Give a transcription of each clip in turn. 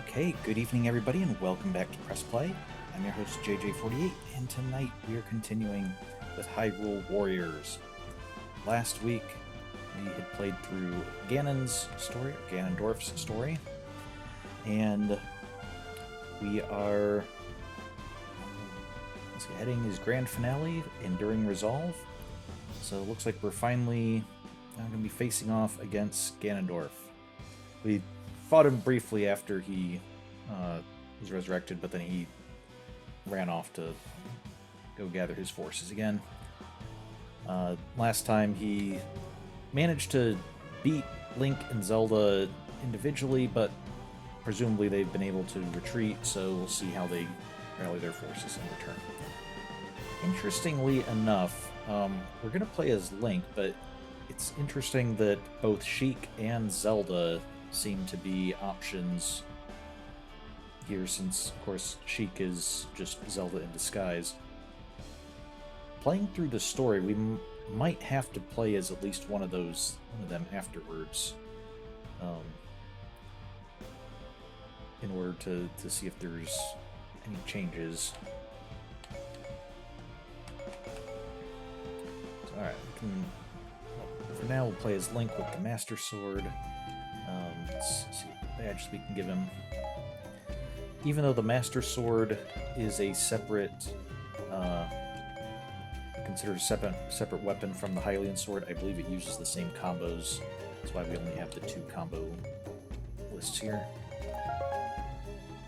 Okay, good evening everybody and welcome back to Press Play. I'm your host JJ48 and tonight we are continuing with Hyrule Warriors. Last week we had played through Ganon's story, or Ganondorf's story, and we are heading his grand finale, Enduring Resolve. So it looks like we're finally going to be facing off against Ganondorf. We fought him briefly after he was resurrected, but then he ran off to go gather his forces again. Last time he managed to beat Link and Zelda individually, but presumably they've been able to retreat, so we'll see how they rally their forces in return. Interestingly enough, we're going to play as Link, but it's interesting that both Sheik and Zelda seem to be options here, since, of course, Sheik is just Zelda in disguise. Playing through the story, we might have to play as at least one of them afterwards, in order to see if there's any changes. So, alright, for now we'll play as Link with the Master Sword. Let's see what badges we can give him. Even though the Master Sword is a separate, considered a separate weapon from the Hylian Sword, I believe it uses the same combos. That's why we only have the 2 combo lists here.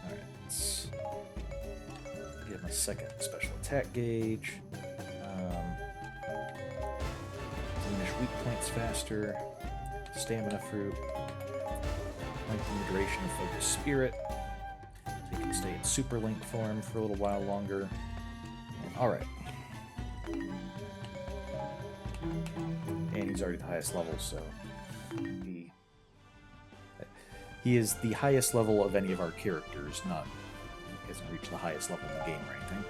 Alright, let's give him a second special attack gauge. Diminish weak points faster. Stamina fruit. Lengthen the duration of Focus Spirit. So you can stay in Super Link form for a little while longer. Alright. And he's already the highest level, so he is the highest level of any of our characters, not he hasn't reached the highest level in the game or anything.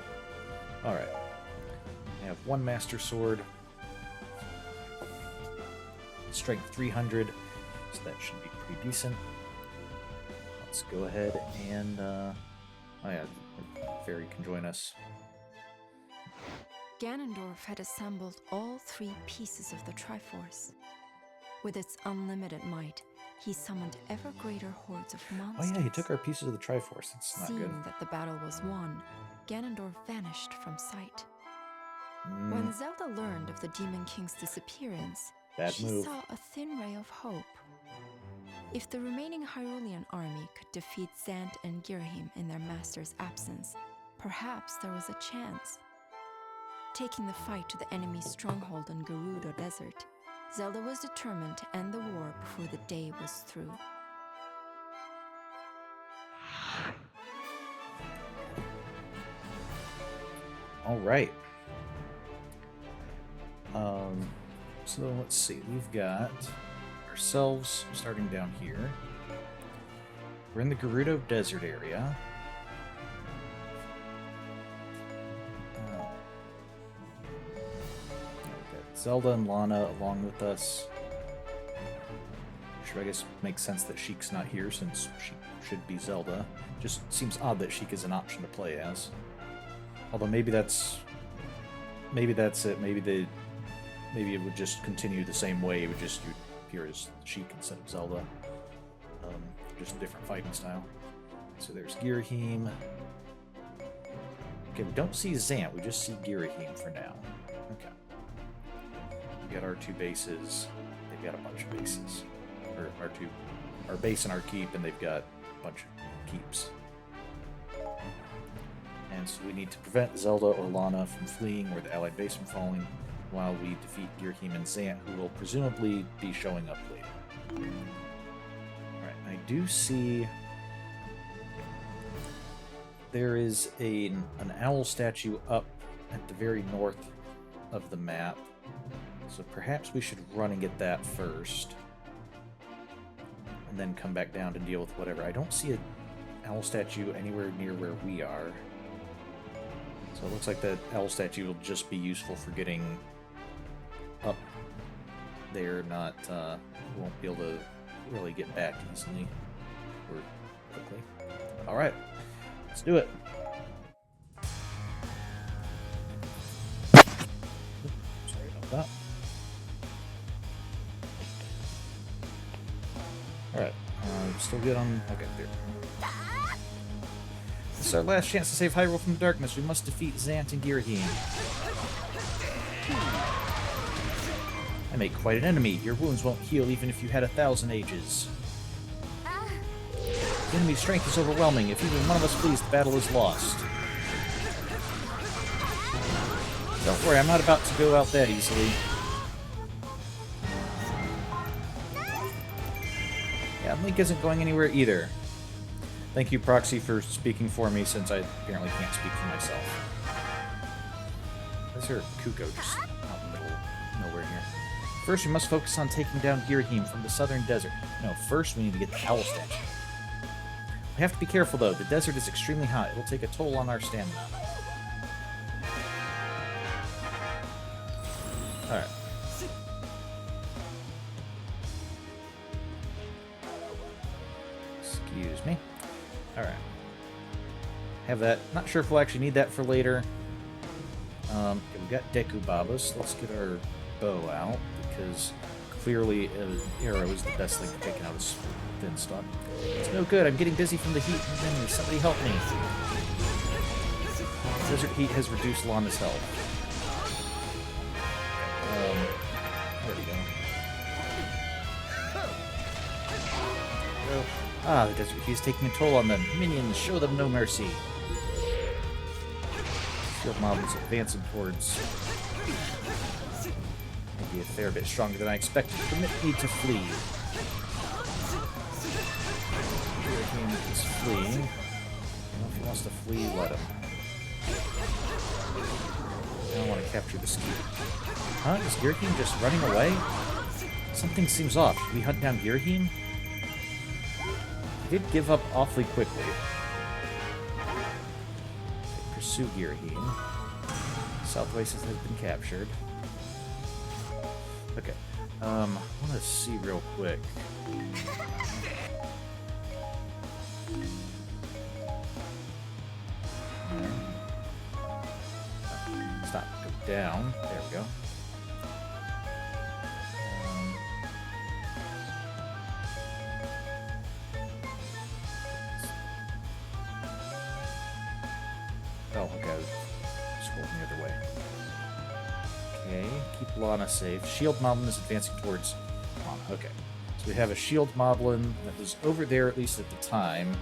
Alright. I have 1 Master Sword. Strength 300, so that should be pretty decent. Let's go ahead and, oh yeah, Fairy can join us. Ganondorf had assembled all 3 pieces of the Triforce. With its unlimited might, he summoned ever greater hordes of monsters. Oh yeah, he took our pieces of the Triforce. That's not good. Seeing that the battle was won, Ganondorf vanished from sight. When Zelda learned of the Demon King's disappearance, she saw a thin ray of hope. If the remaining Hyrulean army could defeat Zant and Girahim in their master's absence, perhaps there was a chance. Taking the fight to the enemy's stronghold in Gerudo Desert, Zelda was determined to end the war before the day was through. All right. So let's see. We've got ourselves starting down here. We're in the Gerudo Desert area. We've got Zelda and Lana along with us. Which I guess makes sense that Sheik's not here, since she should be Zelda. Just seems odd that Sheik is an option to play as. Although maybe that's it. Maybe it would just continue the same way. It would just appear as Sheik instead of Zelda. Just a different fighting style. So there's Girahim. Okay, we don't see Zant. We just see Girahim for now. Okay. We got our 2 bases. They've got a bunch of bases. Or our base and our keep, and they've got a bunch of keeps. And so we need to prevent Zelda or Lana from fleeing or the allied base from falling, while we defeat Girahim and Zant, who will presumably be showing up later. Alright, I do see there is an owl statue up at the very north of the map, so perhaps we should run and get that first, and then come back down to deal with whatever. I don't see an owl statue anywhere near where we are, so it looks like that owl statue will just be useful for getting up there, won't be able to really get back easily. Or quickly. Alright. Let's do it. Sorry about that. Alright. Still good on... Okay, there. This is our last chance to save Hyrule from the darkness. We must defeat Zant and Girahim. I make quite an enemy. Your wounds won't heal even if you had 1,000 ages. The enemy's strength is overwhelming. If even one of us flees, the battle is lost. Don't worry, I'm not about to go out that easily. Yeah, Link isn't going anywhere either. Thank you, Proxy, for speaking for me, since I apparently can't speak for myself. Where's her Kuko just out in the middle of nowhere here? First, we must focus on taking down Girahim from the southern desert. No, first we need to get the Owl Statue. We have to be careful, though. The desert is extremely hot. It'll take a toll on our stamina. Alright. Excuse me. Alright. Have that. Not sure if we'll actually need that for later. Okay, we got Deku Babas. Let's get our bow out, because clearly an arrow is the best thing for taking out his thin stock. It's no good. I'm getting dizzy from the heat from the enemy. Somebody help me. Desert heat has reduced Lana's health. There we go. Ah, the desert heat is taking a toll on them. Minions, show them no mercy. Shield mob is advancing towards... maybe a fair bit stronger than I expected. Permit me to flee. Girahim is fleeing. I don't know if he wants to flee, let him. I don't want to capture the ski. Huh? Is Girahim just running away? Something seems off. Should we hunt down Girahim? He did give up awfully quickly. Okay, pursue Girahim. South Oasis has been captured. Okay. I want to see real quick. Stop. Go down. There we go. Oh, okay. Scroll the other way. Okay, keep Lana safe. Shield Moblin is advancing towards Lana. Okay. So we have a Shield Moblin that was over there, at least at the time.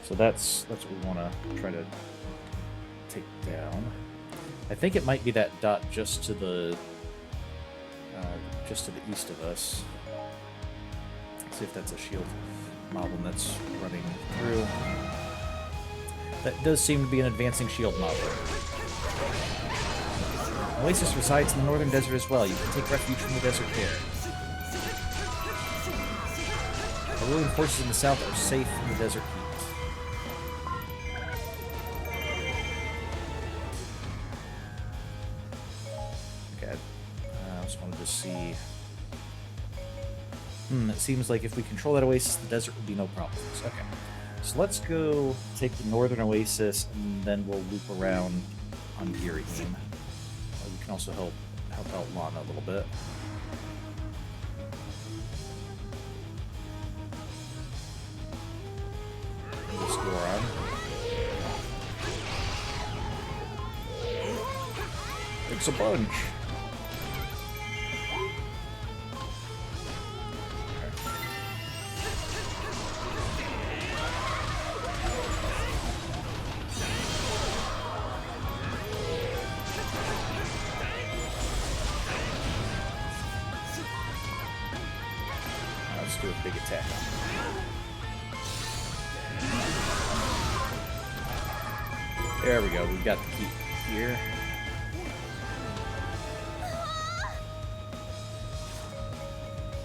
So that's what we want to try to take down. I think it might be that dot just to the east of us. Let's see if that's a Shield Moblin that's running through. That does seem to be an advancing Shield Moblin. Oasis resides in the northern desert as well. You can take refuge from the desert there. The ruling forces in the south are safe from the desert heat. Okay, I just wanted to see... it seems like if we control that oasis, the desert would be no problems. Okay, so let's go take the northern oasis, and then we'll loop around on Girahim. We can also help out Lana a little bit. This Goron. It's a bunch. Do a big attack. There we go. We've got the key here.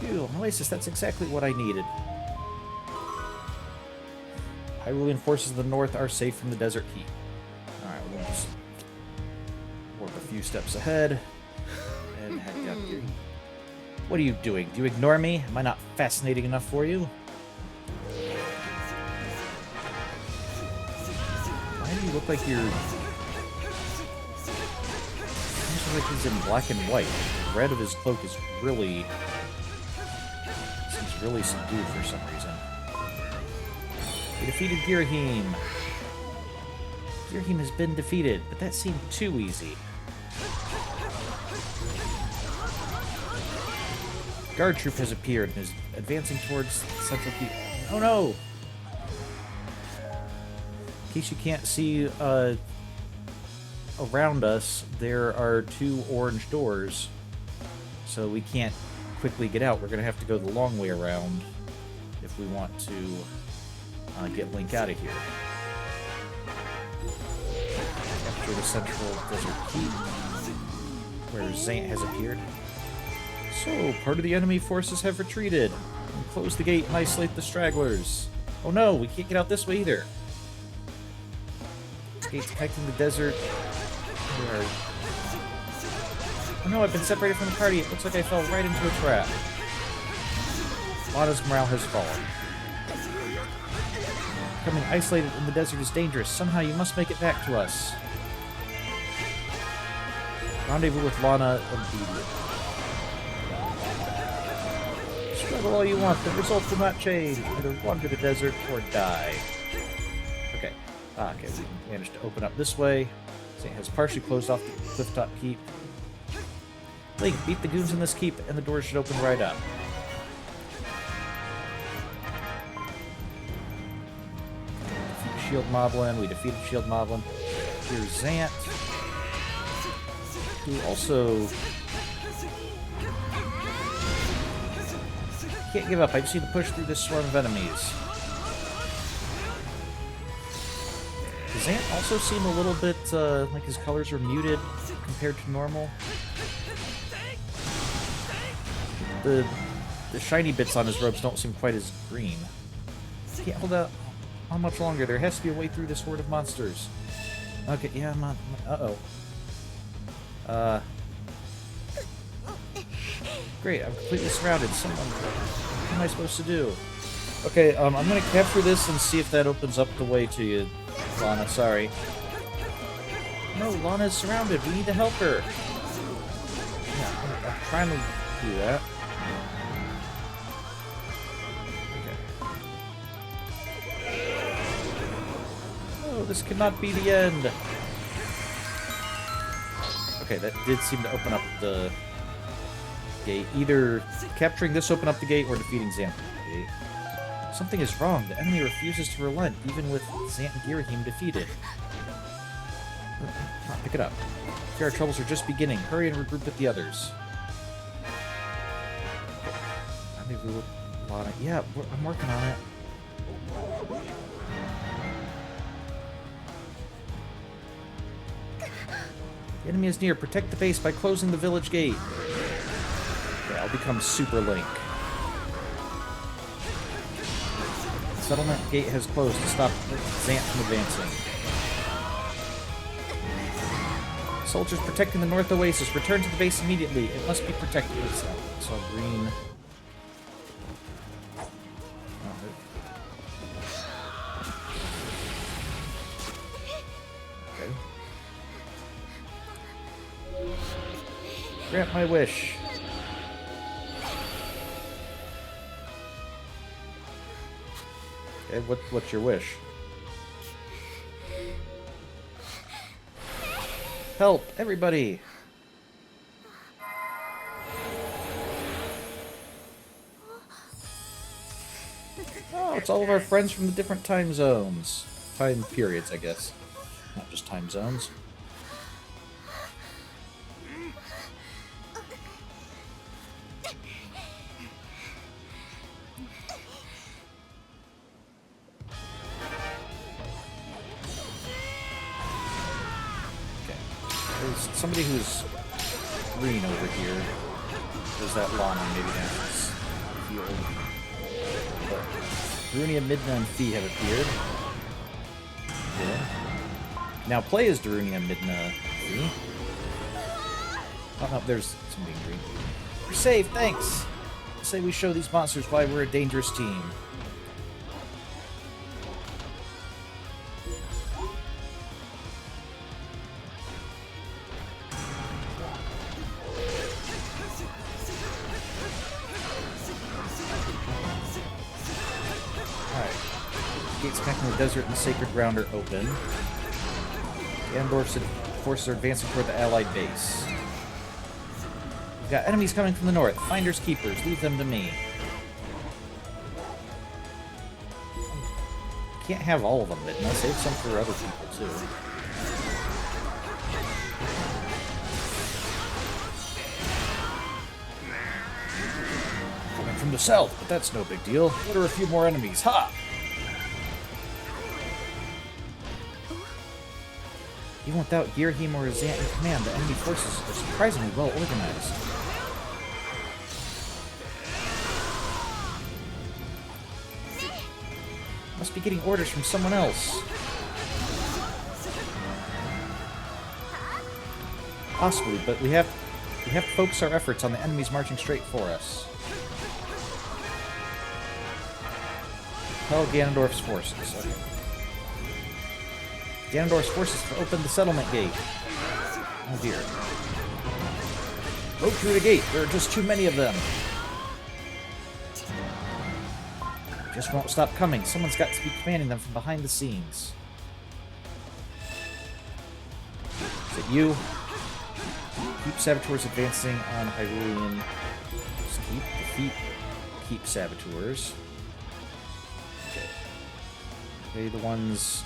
Ew, Oasis, that's exactly what I needed. Hyrulean forces in the north are safe from the desert heat. Alright, we'll just warp a few steps ahead and head down here. What are you doing? Do you ignore me? Am I not fascinating enough for you? Why do you look like you're... It looks like he's in black and white. The red of his cloak is really... Seems really subdued for some reason. We defeated Girahim. Girahim has been defeated, but that seemed too easy. Guard troop has appeared and is advancing towards Central Keep. Oh no! In case you can't see around us, there are 2 orange doors, so we can't quickly get out. We're going to have to go the long way around if we want to get Link out of here. Capture the Central Desert Keep, where Zant has appeared. So, part of the enemy forces have retreated. And close the gate and isolate the stragglers. Oh no, we can't get out this way either. This gate's connecting the desert. Where... Oh no, I've been separated from the party. It looks like I fell right into a trap. Lana's morale has fallen. Becoming isolated in the desert is dangerous. Somehow you must make it back to us. Rendezvous with Lana immediately. Struggle all you want, the results will not change. Either wander the desert or die. Okay. Okay, we managed to open up this way. It has partially closed off the clifftop keep. Link, beat the goons in this keep, and the doors should open right up. Defeat Shield Moblin. We defeated Shield Moblin. Here's Zant, who also... Can't give up. I just need to push through this swarm of enemies. Does Zant also seem a little bit like his colors are muted compared to normal? The shiny bits on his robes don't seem quite as green. Can't hold out how much longer. There has to be a way through this horde of monsters. Okay, yeah, I'm on. Uh-oh. Great, I'm completely surrounded. Someone, what am I supposed to do? Okay, I'm gonna capture this and see if that opens up the way to you, Lana. Sorry. No, Lana's surrounded. We need to help her. Yeah, I'm trying to do that. Oh, this cannot be the end. Okay, that did seem to open up the gate. Either capturing this opened up the gate or defeating Zant opened up the gate. Something is wrong. The enemy refuses to relent, even with Zant and Girahim defeated. Pick it up. Our troubles are just beginning. Hurry and regroup with the others. Yeah, I'm working on it. The enemy is near. Protect the base by closing the village gate. Okay, I'll become Super Link. The settlement gate has closed to stop Zant from advancing. Soldiers protecting the North Oasis. Return to the base immediately. It must be protected. It's all green. Okay. Grant my wish. Okay, what's your wish? Help, everybody! Oh, it's all of our friends from the different time zones. Time periods, I guess. Not just time zones. Somebody who's green over here. There's that Lana, maybe that's healed. But Darunia, Midna, and Fee have appeared. Good. Now play as Darunia, Midna, Fee. Oh no, there's somebody green. We're safe, thanks! Say we show these monsters why we're a dangerous team. gates connecting the desert and the sacred ground are open. Ganondorf's forces are advancing toward the allied base. We've got enemies coming from the north. Finders keepers. Leave them to me. Can't have all of them, but I'll save some for other people, too. Coming from the south, but that's no big deal. What are a few more enemies? Ha! Even without Girahim or Zant in command, the enemy forces are surprisingly well organized. Must be getting orders from someone else. Possibly, but we have to focus our efforts on the enemies marching straight for us. Tell Ganondorf's forces. Okay. Ganondorf's forces have opened the settlement gate. Oh dear. Go through the gate. There are just too many of them. Just won't stop coming. Someone's got to be commanding them from behind the scenes. Is it you? Keep saboteurs advancing on Hyrulean. Just defeat saboteurs. Okay. They the ones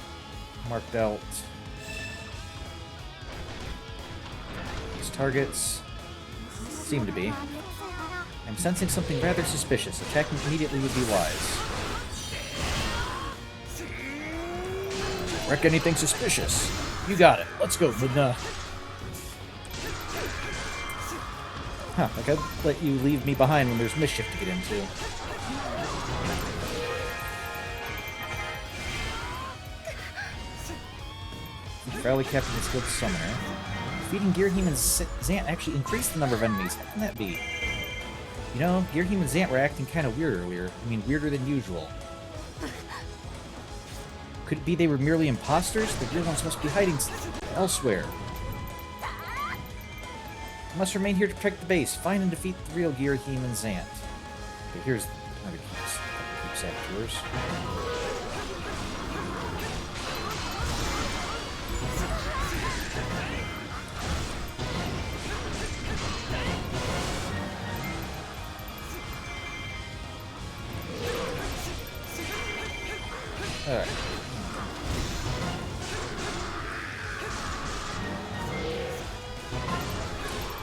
marked out. These targets seem to be. I'm sensing something rather suspicious. Attacking immediately would be wise. Wreck anything suspicious. You got it. Let's go, Midna. Huh, like I'd let you leave me behind when there's mischief to get into. Rally Captain is good summoner. Defeating Girahim and Zant actually increased the number of enemies. How can that be? You know, Girahim and Zant were acting kind of weird earlier. I mean, weirder than usual. Could it be they were merely imposters? The real ones must be hiding elsewhere. I must remain here to protect the base. Find and defeat the real Girahim and Zant. Okay, here's another keep saboteurs. Alright.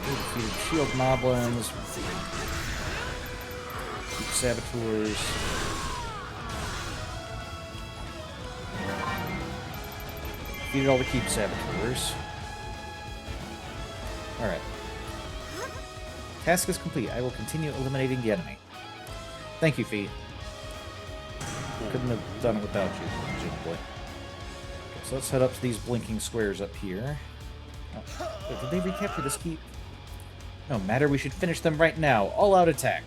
Defeated shield moblins. Keep saboteurs. Defeated all the keep saboteurs. Alright. Task is complete. I will continue eliminating the enemy. Thank you, Fee. Couldn't have done it without you, presumably. Okay, so let's head up to these blinking squares up here. Oh, wait, did they recapture this keep? No matter, we should finish them right now. All-out attack.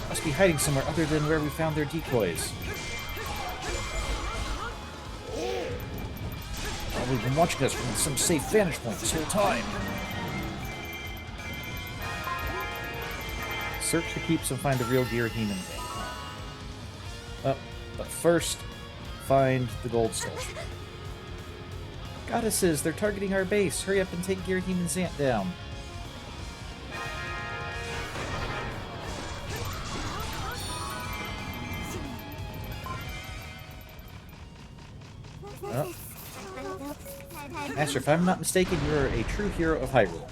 Must be hiding somewhere other than where we found their decoys. Probably been watching us from some safe vantage point this whole time. Search the keeps and find the real Girahim and Zant. Oh, but first, find the gold statue. Goddesses, they're targeting our base. Hurry up and take Girahim and Zant down. Oh. Master, if I'm not mistaken, you're a true hero of Hyrule.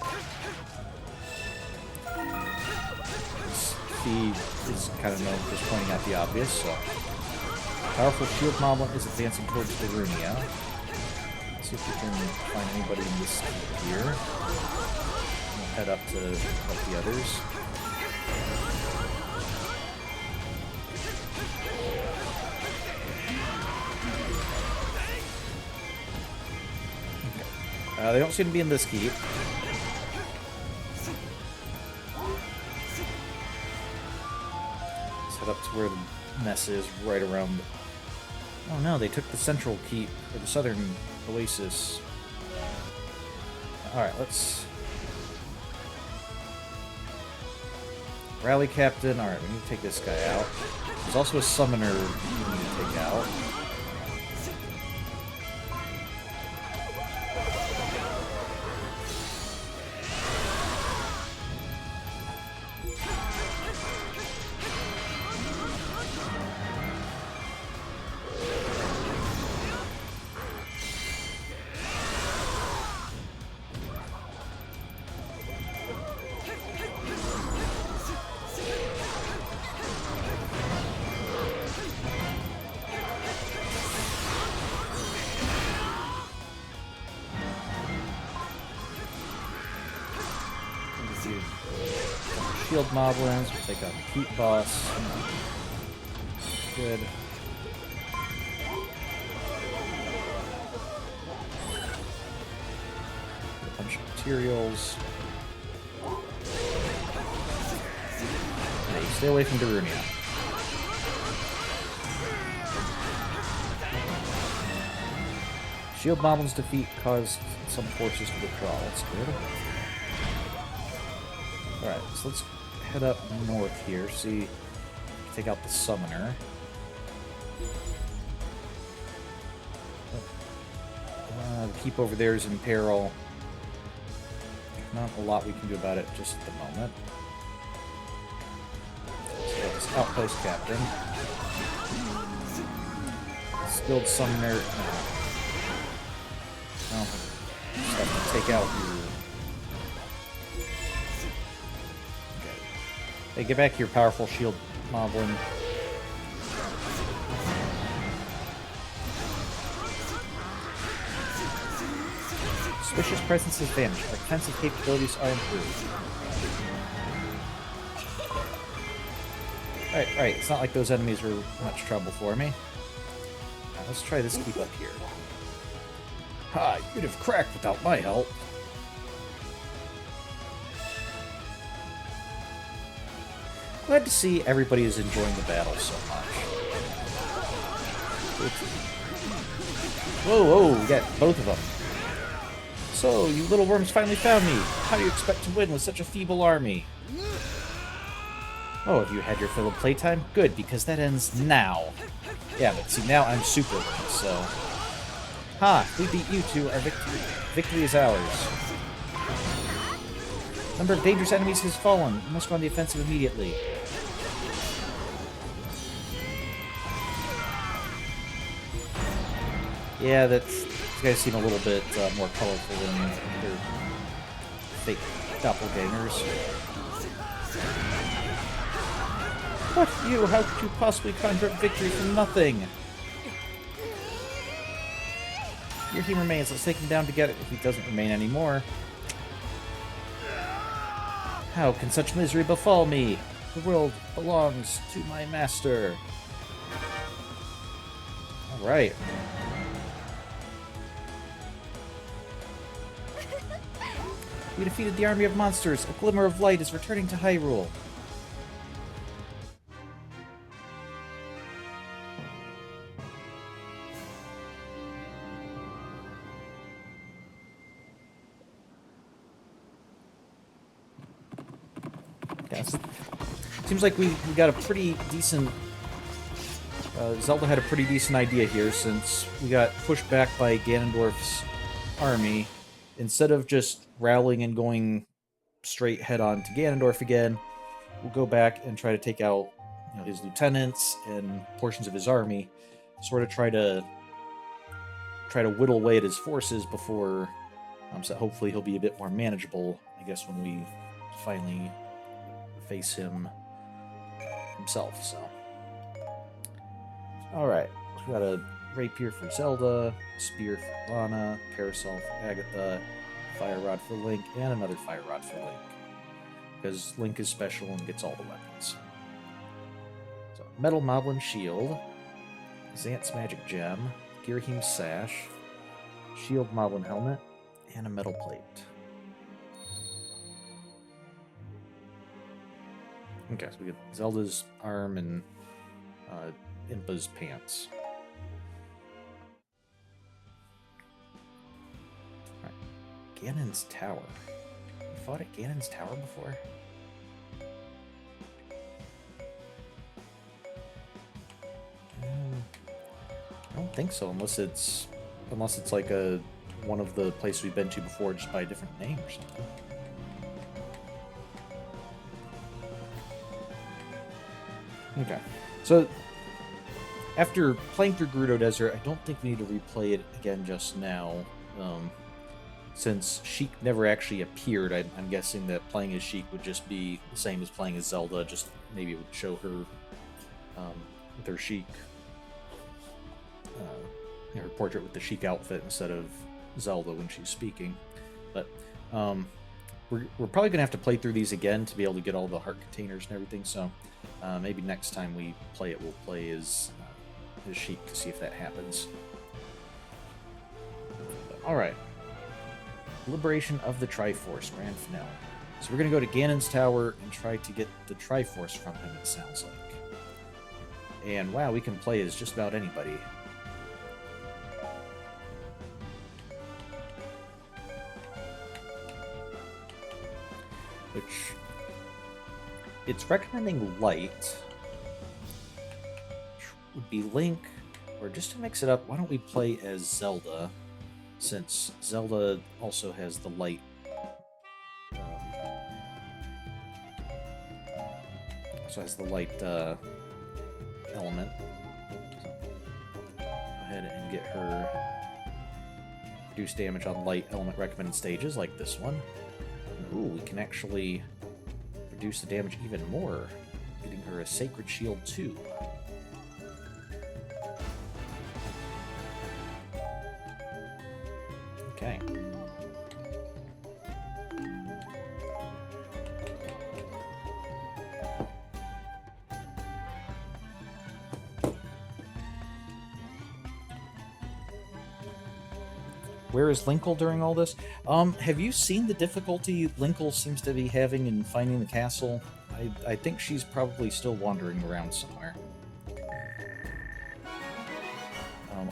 He is kind of known for just pointing out the obvious, so. Powerful shield moblin is advancing towards Darunia. Let's see if we can find anybody in this here. We'll head up to help the others. Okay. They don't seem to be in this keep. Up to where the mess is, right around. Oh no, they took the central keep, or the southern oasis. Alright, let's Rally Captain. Alright, we need to take this guy out. There's also a summoner we need to take out. Shield Moblins, we'll take out the Keep Boss. Good. A bunch of materials. Hey, stay away from Darunia. Shield Moblins defeat caused some forces to withdraw. That's good. Alright, so let's head up north here, see, take out the summoner. The keep over there is in peril. Not a lot we can do about it just at the moment. Let's get this outpost captain. Skilled summoner. No. Just have to take out your... Hey, get back here, powerful shield moblin. Suspicious presence has vanished. Our defensive capabilities are improved. Right. It's not like those enemies were much trouble for me. Now, let's try this keep up here. Ha! You'd have cracked without my help. Glad to see everybody is enjoying the battle so much. Whoa, we got both of them. So, you little worms finally found me. How do you expect to win with such a feeble army? Oh, have you had your fill of playtime? Good, because that ends now. Yeah, but see, now I'm Super Link, so... Ha! We beat you two. Our victory is ours. Number of dangerous enemies has fallen. We must go on the offensive immediately. Yeah, these guys seem a little bit more colorful than their fake doppelgangers. What? You? How could you possibly conjure up victory from nothing? Here he remains. Let's take him down together if he doesn't remain anymore. How can such misery befall me? The world belongs to my master. Alright. We defeated the army of monsters. A glimmer of light is returning to Hyrule. Yes. Seems like we got a pretty decent... Zelda had a pretty decent idea here, since we got pushed back by Ganondorf's army. Instead of just rallying and going straight head-on to Ganondorf again, we'll go back and try to take out his lieutenants and portions of his army. Sort of try to whittle away at his forces before... so hopefully he'll be a bit more manageable, I guess, when we finally face him himself, so... Alright, we got a rapier for Zelda, spear for Lana, parasol for Agatha, fire rod for Link, and another fire rod for Link. Because Link is special and gets all the weapons. So, metal moblin shield, Xant's magic gem, Girahim's sash, shield moblin helmet, and a metal plate. Okay, so we get Zelda's arm and Impa's pants. Alright. Ganon's tower. You fought at Ganon's tower before? think so, unless it's like one of the places we've been to before, just by a different name or something. Okay, so after playing through Gerudo Desert, I don't think we need to replay it again just now. Since Sheik never actually appeared, I'm guessing that playing as Sheik would just be the same as playing as Zelda, just maybe it would show her with her Sheik, her portrait with the Sheik outfit instead of Zelda when she's speaking. But we're probably going to have to play through these again to be able to get all the heart containers and everything, so maybe next time we play it, we'll play as Sheik to see if that happens. Alright. Liberation of the Triforce, Grand Finale. So we're going to go to Ganon's Tower and try to get the Triforce from him, it sounds like. And wow, we can play as just about anybody. Which... it's recommending Light. Which would be Link. Or just to mix it up, why don't we play as Zelda? Since Zelda also has the light. Also has the light element. Go ahead and get her reduce damage on light element recommended stages, like this one. Ooh, we can actually reduce the damage even more, getting her a Sacred Shield 2. Okay. Where is Linkle during all this? Have you seen the difficulty Linkle seems to be having in finding the castle? I think she's probably still wandering around somewhere.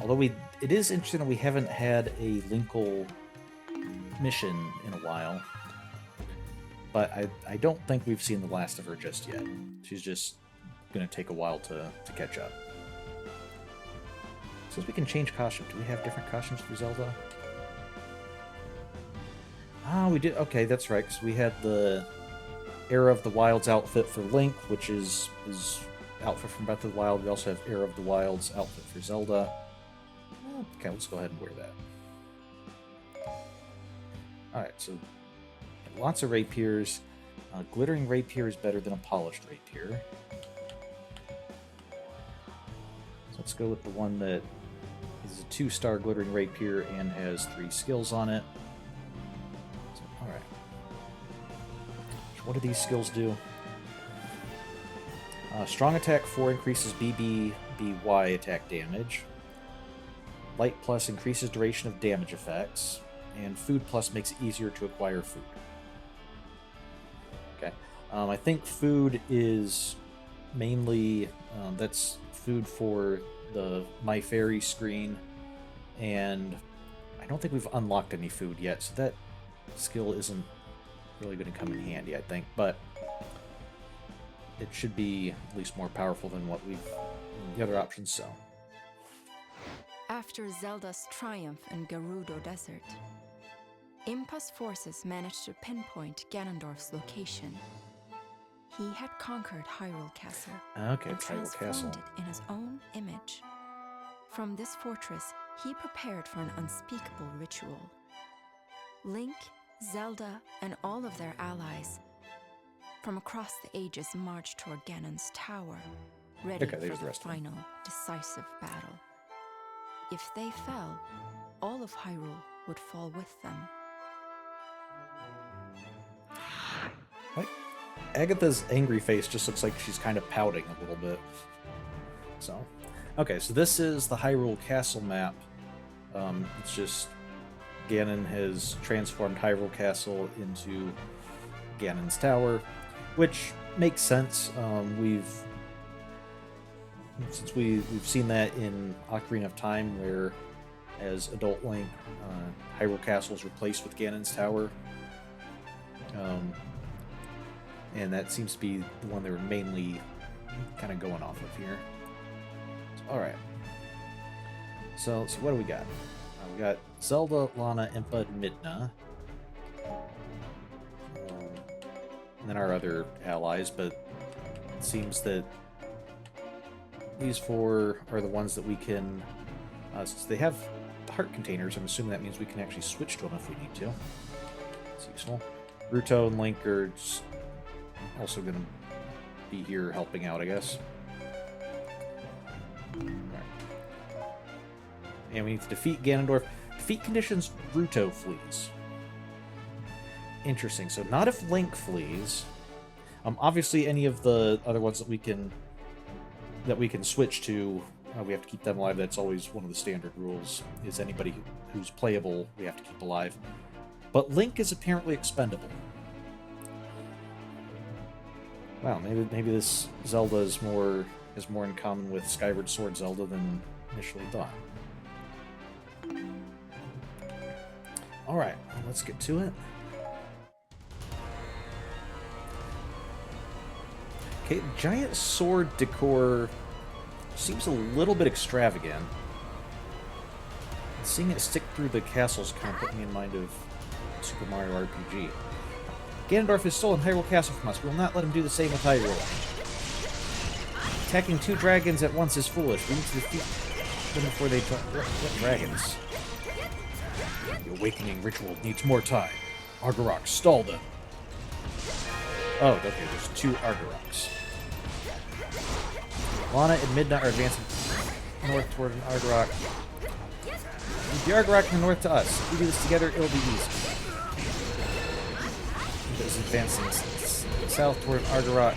Although it is interesting that we haven't had a Linkle mission in a while. But I don't think we've seen the last of her just yet. She's just going to take a while to catch up. Since we can change costume, do we have different costumes for Zelda? Ah, we did. Okay, that's right, because we had the Era of the Wilds outfit for Link, which is his outfit from Breath of the Wild. We also have Era of the Wilds outfit for Zelda. Okay, let's go ahead and wear that. Alright, so lots of rapiers. Glittering rapier is better than a polished rapier. So let's go with the one that is a 2-star glittering rapier and has 3 skills on it. So, alright. What do these skills do? Strong Attack 4 increases BY attack damage. Light Plus increases duration of damage effects. And Food Plus makes it easier to acquire food. Okay. I think food is mainly... that's food for the My Fairy screen. And I don't think we've unlocked any food yet, so that skill isn't really going to come in handy, I think. But it should be at least more powerful than what we've... the other options, so... After Zelda's triumph in Gerudo Desert, Impa's forces managed to pinpoint Ganondorf's location. He had conquered Hyrule Castle and transformed it in his own image. From this fortress, he prepared for an unspeakable ritual. Link, Zelda, and all of their allies from across the ages marched toward Ganon's tower, ready for the final, decisive battle. If they fell, all of Hyrule would fall with them. What? Agatha's angry face just looks like she's kind of pouting a little bit. So, okay, so this is the Hyrule Castle map. It's just Ganon has transformed Hyrule Castle into Ganon's Tower, which makes sense. Since we've seen that in Ocarina of Time, where as adult Link, Hyrule Castle is replaced with Ganon's Tower. And that seems to be the one they were mainly kind of going off of here. So, alright. So let's see, what do we got? We got Zelda, Lana, Impa, and Midna. And then our other allies, but it seems that these four are the ones that we can... since they have heart containers, I'm assuming that means we can actually switch to them if we need to. That's useful. Ruto and Link are also going to be here helping out, I guess. And we need to defeat Ganondorf. Defeat conditions, Ruto flees. Interesting. So not if Link flees. Obviously, any of the other ones that we can switch to, we have to keep them alive. That's always one of the standard rules. Is anybody who's playable, we have to keep alive. But Link is apparently expendable. Wow, maybe this Zelda is more in common with Skyward Sword Zelda than initially thought. Alright, let's get to it. Okay, giant sword decor seems a little bit extravagant. Seeing it stick through the castles kind of put me in mind of Super Mario RPG. Ganondorf has stolen Hyrule Castle from us. We will not let him do the same with Hyrule. Attacking two dragons at once is foolish. We need to defeat them before they... What dragons? The awakening ritual needs more time. Argarok, stall them. Oh, okay, there's two Argaroks. Lana and Midna are advancing north toward an Argarok. Move the Argarok from the north to us. If we do this together, it'll be easy. It's advancing south toward an Argarok.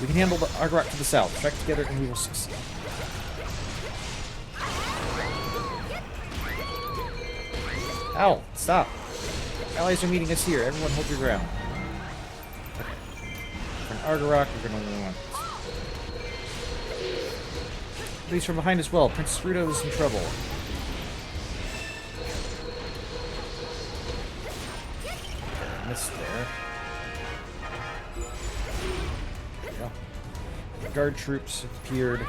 We can handle the Argarok to the south. Trek together and we will succeed. Ow! Stop! Allies are meeting us here. Everyone hold your ground. Okay. For an Argarok, we're gonna want... Please from behind as well. Princess Ruto is in trouble. Missed there. There we go. The guard troops appeared.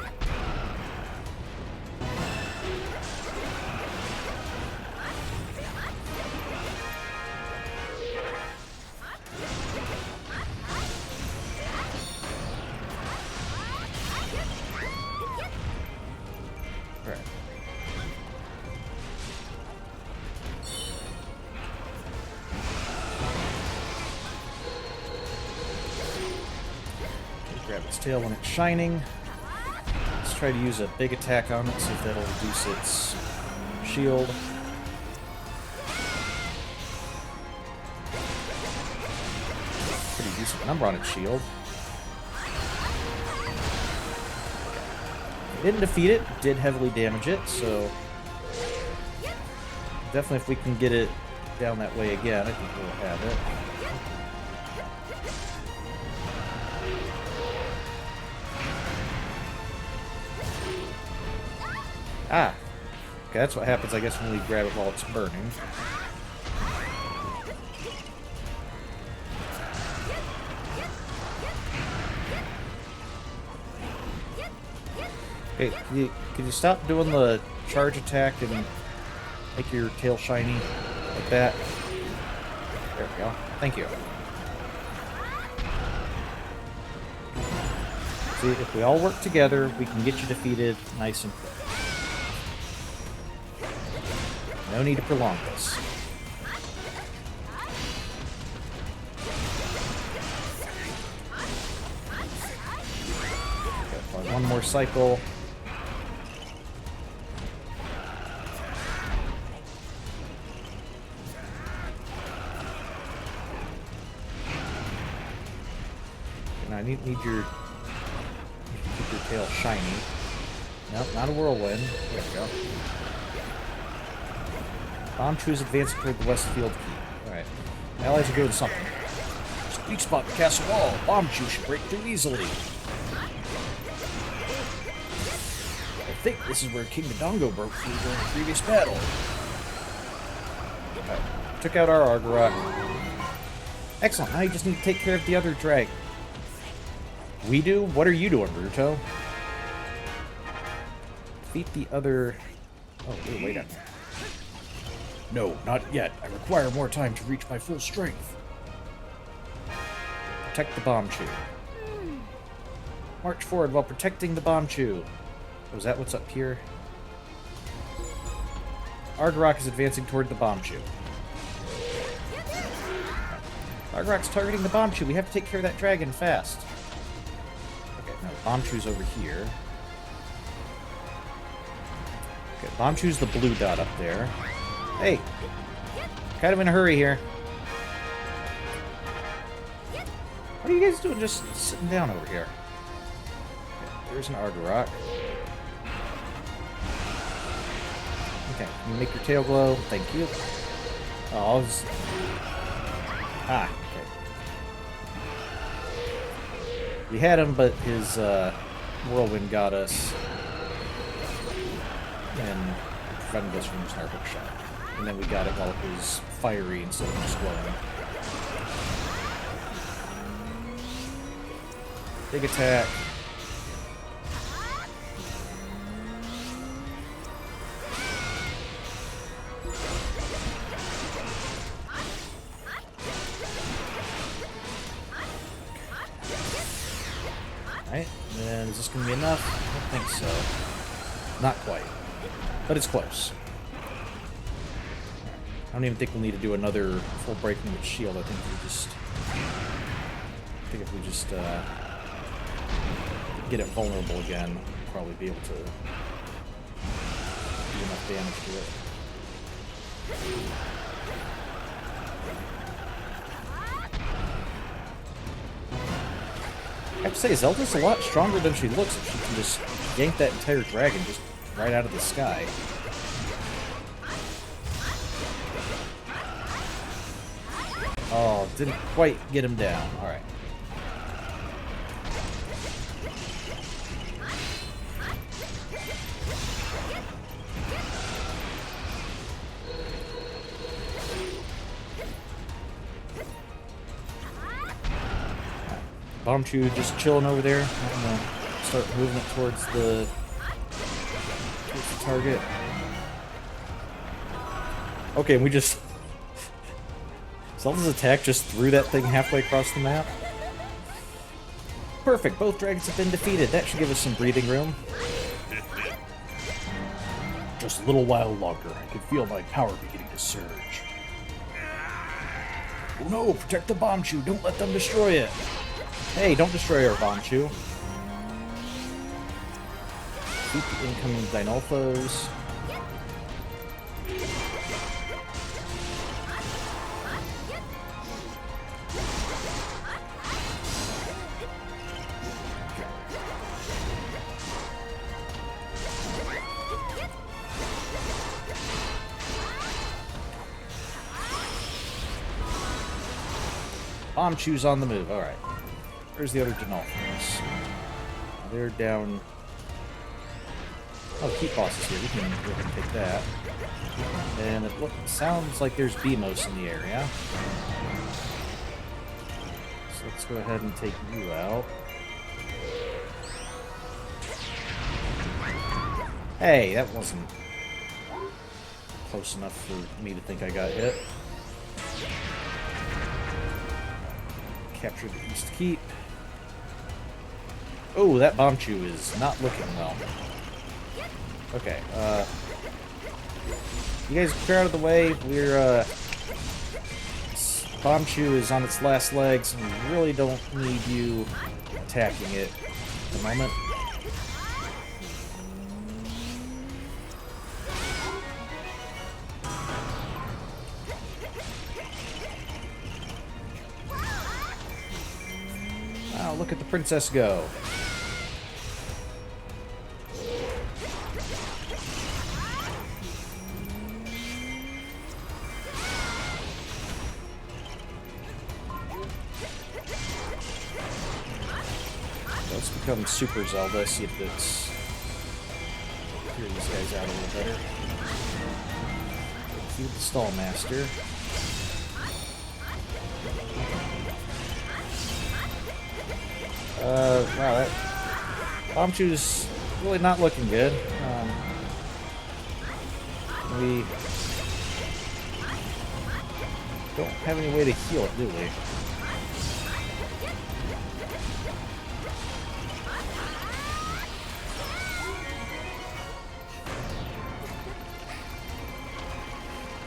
Grab its tail when it's shining. Let's try to use a big attack on it, see if that'll reduce its shield. Pretty decent number on its shield. It didn't defeat it, did heavily damage it, so definitely if we can get it down that way again, I think we'll have it. Ah! Okay, that's what happens, I guess, when we grab it while it's burning. Hey, can you stop doing the charge attack and make your tail shiny like that? There we go. Thank you. See, if we all work together, we can get you defeated nice and quick. No need to prolong this. Got one more cycle. And I need your keep your tail shiny. Nope, not a whirlwind. There we go. Bomb trees advancing toward the west field key. Alright. Allies are doing something. There's a weak spot in the castle wall. Bomb chew should break through easily. I think this is where King Dodongo broke through during the previous battle. Right. Took out our Argarok. Excellent. Now you just need to take care of the other dragon. We do? What are you doing, Ruto? Defeat the other... Oh, wait a minute. No, not yet. I require more time to reach my full strength. Protect the Bombchu. March forward while protecting the Bombchu. Oh, is that what's up here? Argarok is advancing toward the Bombchu. Argarok's targeting the Bombchu. We have to take care of that dragon fast. Okay, now the Bombchu's over here. Okay, Bombchu's the blue dot up there. Hey! Kind of in a hurry here. What are you guys doing just sitting down over here? Okay, there's an Argarok. Okay, can you make your tail glow? Thank you. Oh, ah, okay. We had him, but his whirlwind got us and prevented us from using our hook shot. And then we got it while it was fiery instead of just glowing. Big attack. Alright, and is this going to be enough? I don't think so. Not quite. But it's close. I don't even think we'll need to do another full breaking with shield. I think if we just get it vulnerable again, we'll probably be able to do enough damage to it. I have to say, Zelda's a lot stronger than she looks if she can just yank that entire dragon just right out of the sky. Oh, didn't quite get him down. Alright. Bombchu just chilling over there. I'm gonna start moving it towards the target. Okay, and we just... Zelda's attack just threw that thing halfway across the map. Perfect, both dragons have been defeated. That should give us some breathing room. Just a little while longer. I can feel my power beginning to surge. Oh no, protect the Bombchu. Don't let them destroy it. Hey, don't destroy our Bombchu. Keep the incoming Dinolfos. Bombchu's on the move. Alright. Where's the other Dinolfos? They're down... Oh, Keep Boss is here. We can go ahead and take that. And it sounds like there's Beamos in the area. So let's go ahead and take you out. Hey, that wasn't close enough for me to think I got hit. Capture the East Keep. Oh, that Bombchu is not looking well. Okay, you guys clear out of the way. We're, Bombchu is on its last legs, and we really don't need you attacking it at the moment. Wow, look at the princess go. Let's become Super Zelda, see if it's... clear these guys out a little better. Feed the Stall Master. Wow, that Bombchu's really not looking good. We don't have any way to heal it, do we?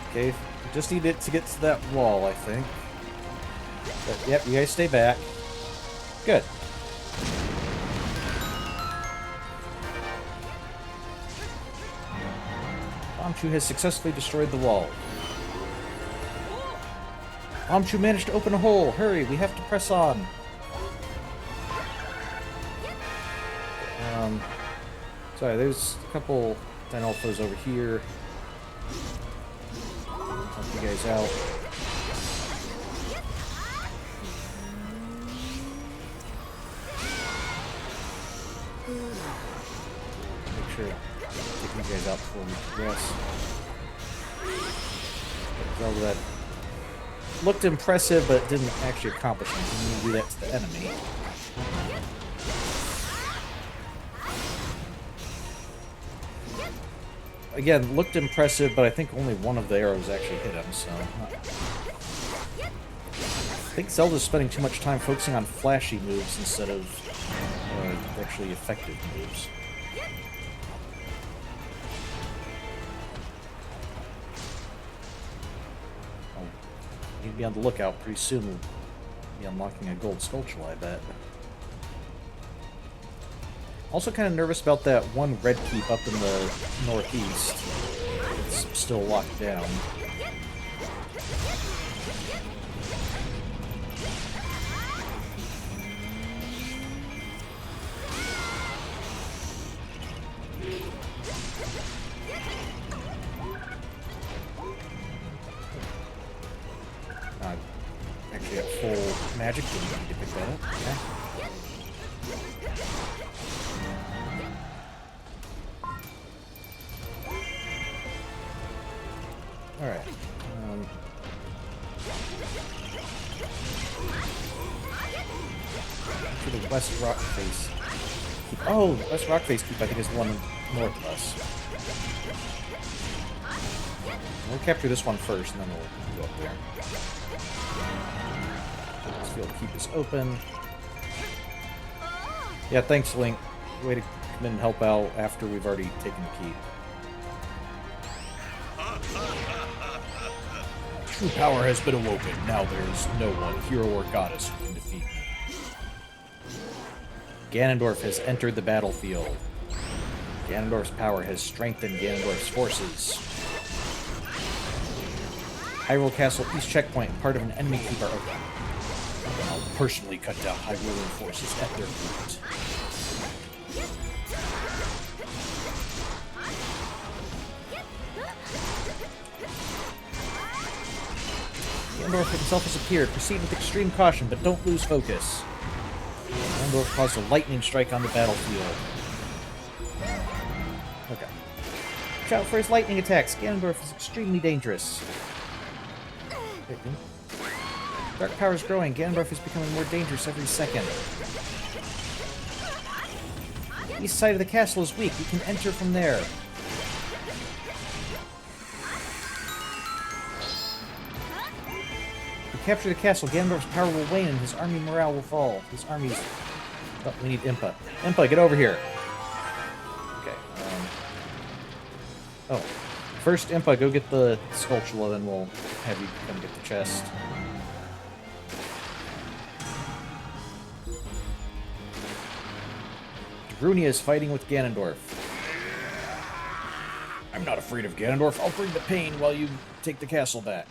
Okay, we just need it to get to that wall, I think. But, yep, you guys stay back. Good. Bombchu has successfully destroyed the wall. Bombchu managed to open a hole. Hurry, we have to press on. Sorry, there's a couple Dynalphos over here. Help you guys out. Make sure to take you guys out before we progress. Zelda that looked impressive, but didn't actually accomplish anything. You do that to the enemy. Again, looked impressive, but I think only one of the arrows actually hit him, so... I think Zelda's spending too much time focusing on flashy moves instead of actually effective moves. I'll need to be on the lookout pretty soon. We'll be unlocking a gold sculpture, I bet. Also kind of nervous about that one red keep up in the northeast. It's still locked down. Actually got full magic, didn't need to pick that up. Okay. Alright. To the West Rock Face. Oh, the West Rock Face keep, I think, is the one north of us. We'll capture this one first, and then we'll go up there. This field keep is open. Yeah, thanks, Link. Way to come in and help out after we've already taken the keep. True power has been awoken. Now there's no one, hero or goddess, who can defeat me. Ganondorf has entered the battlefield. Ganondorf's power has strengthened Ganondorf's forces. Hyrule Castle East checkpoint and part of an enemy keep are open. I'll personally cut down Hyrulean forces at their root. Ganondorf himself has appeared. Proceed with extreme caution, but don't lose focus. Ganondorf caused a lightning strike on the battlefield. Okay. Watch out for his lightning attacks. Ganondorf is extremely dangerous. Dark power is growing. Ganondorf is becoming more dangerous every second. The east side of the castle is weak. We can enter from there. Capture the castle, Ganondorf's power will wane and his army morale will fall. His army's... Oh, we need Impa. Impa, get over here. Okay, Oh. First, Impa, go get the Skulltula, then we'll have you come get the chest. Darunia is fighting with Ganondorf. I'm not afraid of Ganondorf. I'll bring the pain while you take the castle back.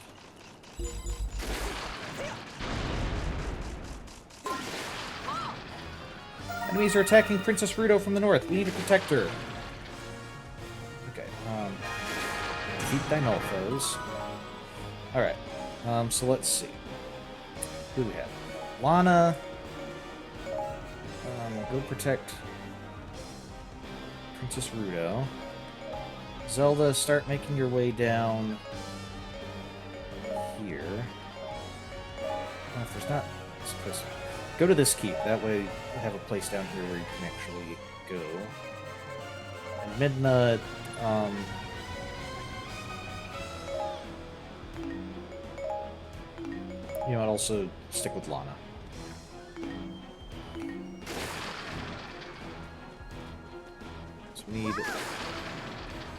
Enemies are attacking Princess Ruto from the north. We need to protect her. Okay, defeat Dynalphos. Alright, so let's see. Who do we have? Lana. Go protect Princess Ruto. Zelda, start making your way down here. If there's not... Go to this keep. That way you have a place down here where you can actually go. And Midna, You know, I'd also stick with Lana. So we need...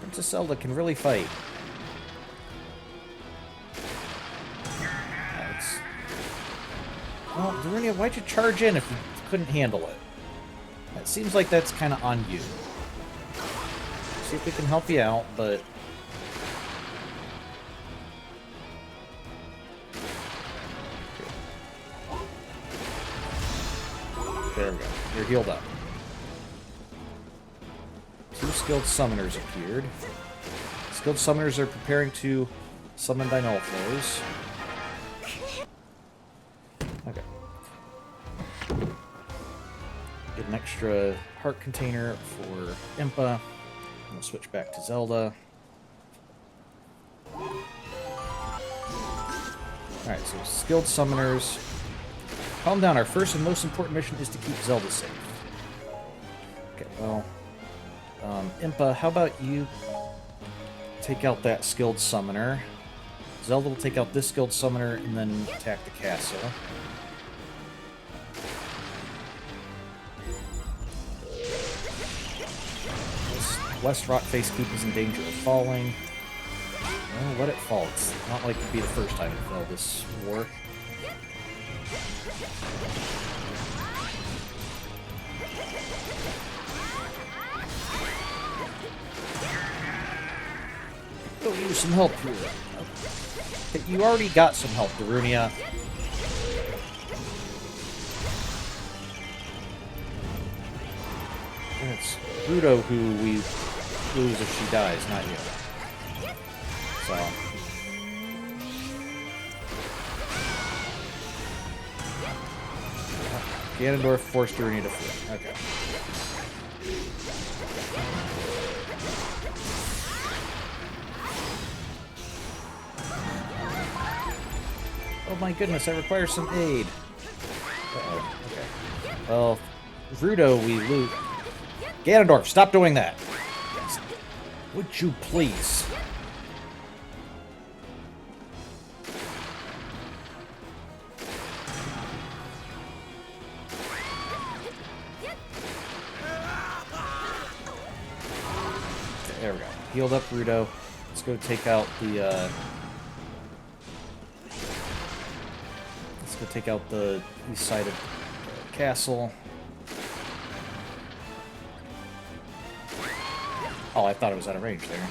Princess Zelda can really fight. Well, Darunia, why'd you charge in if you couldn't handle it? It seems like that's kind of on you. See if we can help you out, but... There we go. You're healed up. 2 skilled summoners appeared. Skilled summoners are preparing to summon Dinolfos. Okay. Get an extra heart container for Impa. We'll switch back to Zelda. Alright, so skilled summoners. Calm down, our first and most important mission is to keep Zelda safe. Okay, well... Impa, how about you take out that skilled summoner? Zelda will take out this skilled summoner and then attack the castle. This West Rock Face Keep is in danger of falling. Well, let it fall. It's not like it'd be the first time it fell this war. Go use some help here. Okay, you already got some help, Darunia. It's Rudo who we lose if she dies, not you. So... Ganondorf forced Darunia to flee. Okay. Oh my goodness, I require some aid. Uh-oh, okay. Well, Rudo, we lose. Ganondorf, stop doing that! Would you please? There we go. Healed up Rudo. Let's go take out the, Let's go take out the east side of the castle. Oh, I thought it was out of range there.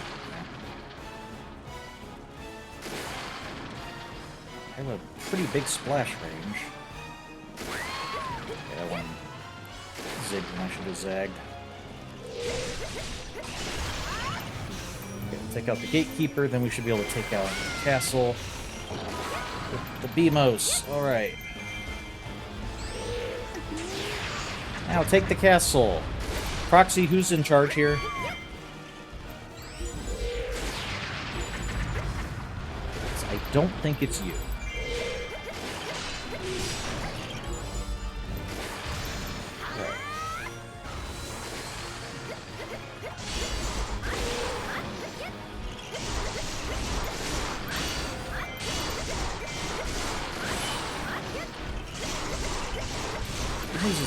I have a pretty big splash range. Okay, that one zigged when I should have zagged. Okay, take out the gatekeeper, then we should be able to take out the castle. The Beamos, alright. Now take the castle. Proxy, who's in charge here? I don't think it's you.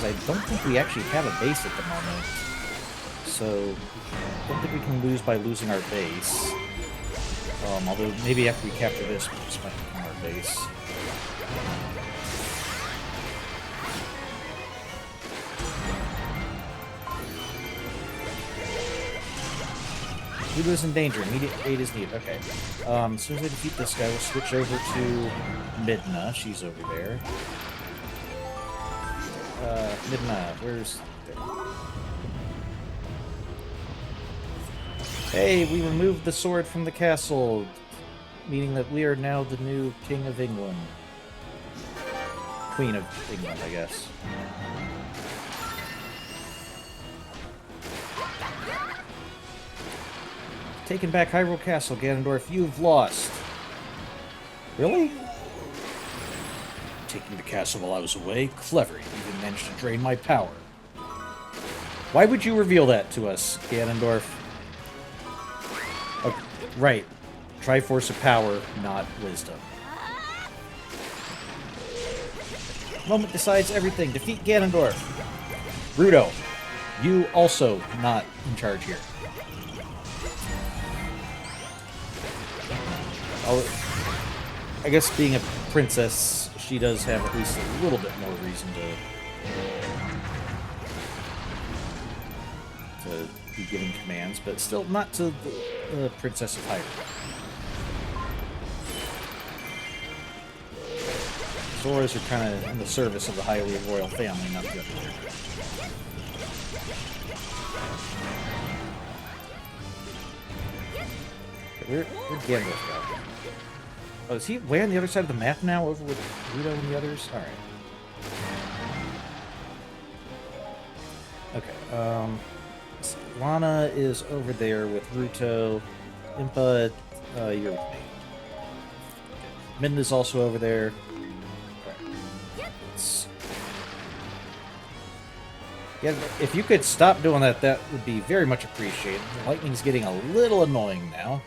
I don't think we actually have a base at the moment, so I don't think we can lose by losing our base. Although maybe after we capture this might become our base. Rudo's in danger. Immediate aid is needed. Okay. As soon as I defeat this guy, we'll switch over to Midna. She's over there. Midna, where's... Hey, we removed the sword from the castle, meaning that we are now the new King of England. Queen of England, I guess. Taking back Hyrule Castle, Ganondorf, you've lost. Really? Taking the castle while I was away? Clever, you even managed to drain my power. Why would you reveal that to us, Ganondorf? Oh, right. Triforce of power, not wisdom. Moment decides everything. Defeat Ganondorf. Ruto, you also not in charge here. I guess being a princess, she does have at least a little bit more reason to be giving commands, but still not to the Princess of Hyrule. Zoras are kind of in the service of the Hylian royal family, not the other way. Where'd Ganondorf go? Oh, is he way on the other side of the map now, over with Ruto and the others? Alright. Okay, Lana is over there with Ruto. Impa, you're with me. Min is also over there. Yeah, if you could stop doing that, that would be very much appreciated. The lightning's getting a little annoying now.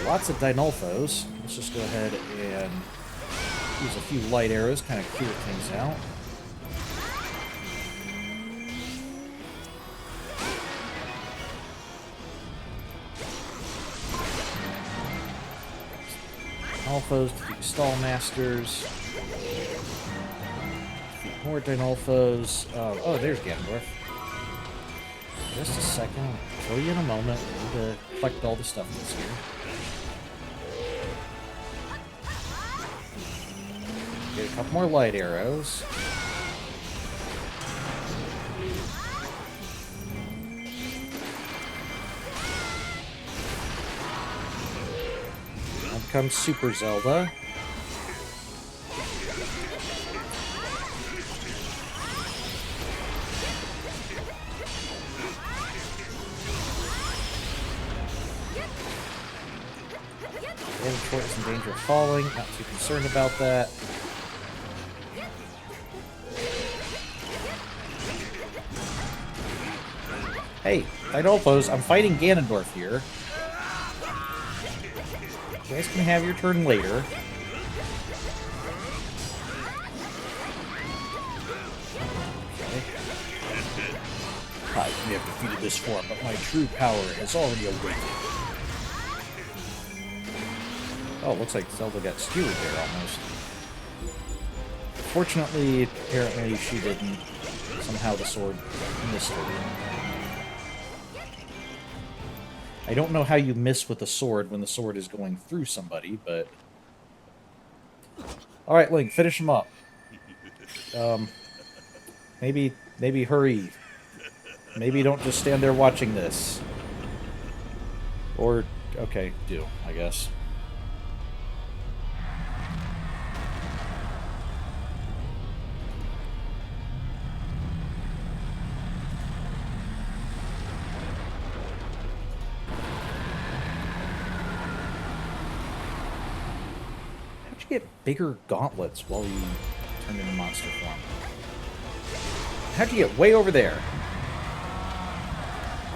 Lots of Dinolfos. Let's just go ahead and use a few light arrows, kind of clear things out. Dinolfos, defeat Stall Masters. Defeat more Dinolfos. Oh, there's Ganondorf. Just a second. I'll show you in a moment. We need to collect all the stuff that's here. Get a couple more light arrows. Now comes Super Zelda. Ganondorf is in danger of falling. Not too concerned about that. Hey, Dinolfos, I'm fighting Ganondorf here. You guys can have your turn later. Okay. I may have defeated this form, but my true power has already awakened. Oh, looks like Zelda got skewered there almost. Fortunately, apparently she didn't. Somehow the sword missed her. I don't know how you miss with a sword when the sword is going through somebody, but... Alright, Link, finish him up. Maybe hurry. Maybe don't just stand there watching this. Or, okay, do, I guess. Get bigger gauntlets while you turn into monster form. How'd you get way over there?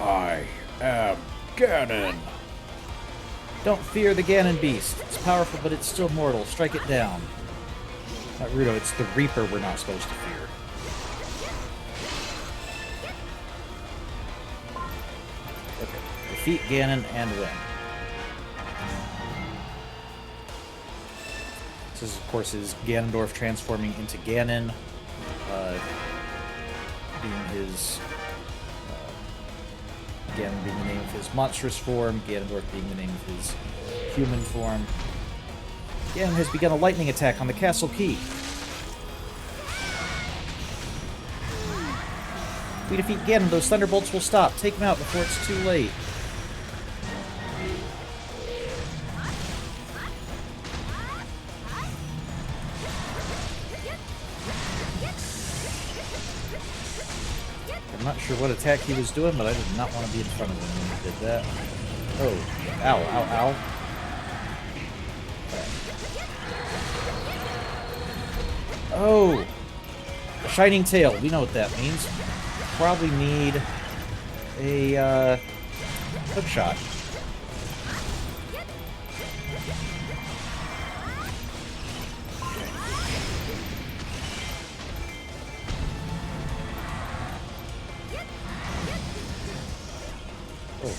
I am Ganon. Don't fear the Ganon beast. It's powerful, but it's still mortal. Strike it down. Not Ruto, it's the Reaper we're not supposed to fear. Okay. Defeat Ganon and win. This, of course, is Ganondorf transforming into Ganon, being his Ganon being the name of his monstrous form, Ganondorf being the name of his human form. Ganon has begun a lightning attack on the castle key. If we defeat Ganon, those thunderbolts will stop. Take him out before it's too late. I'm not sure what attack he was doing, but I did not want to be in front of him when he did that. Oh, ow, ow, ow. Okay. Oh! A shining tail. We know what that means. Probably need a hook shot. Oh.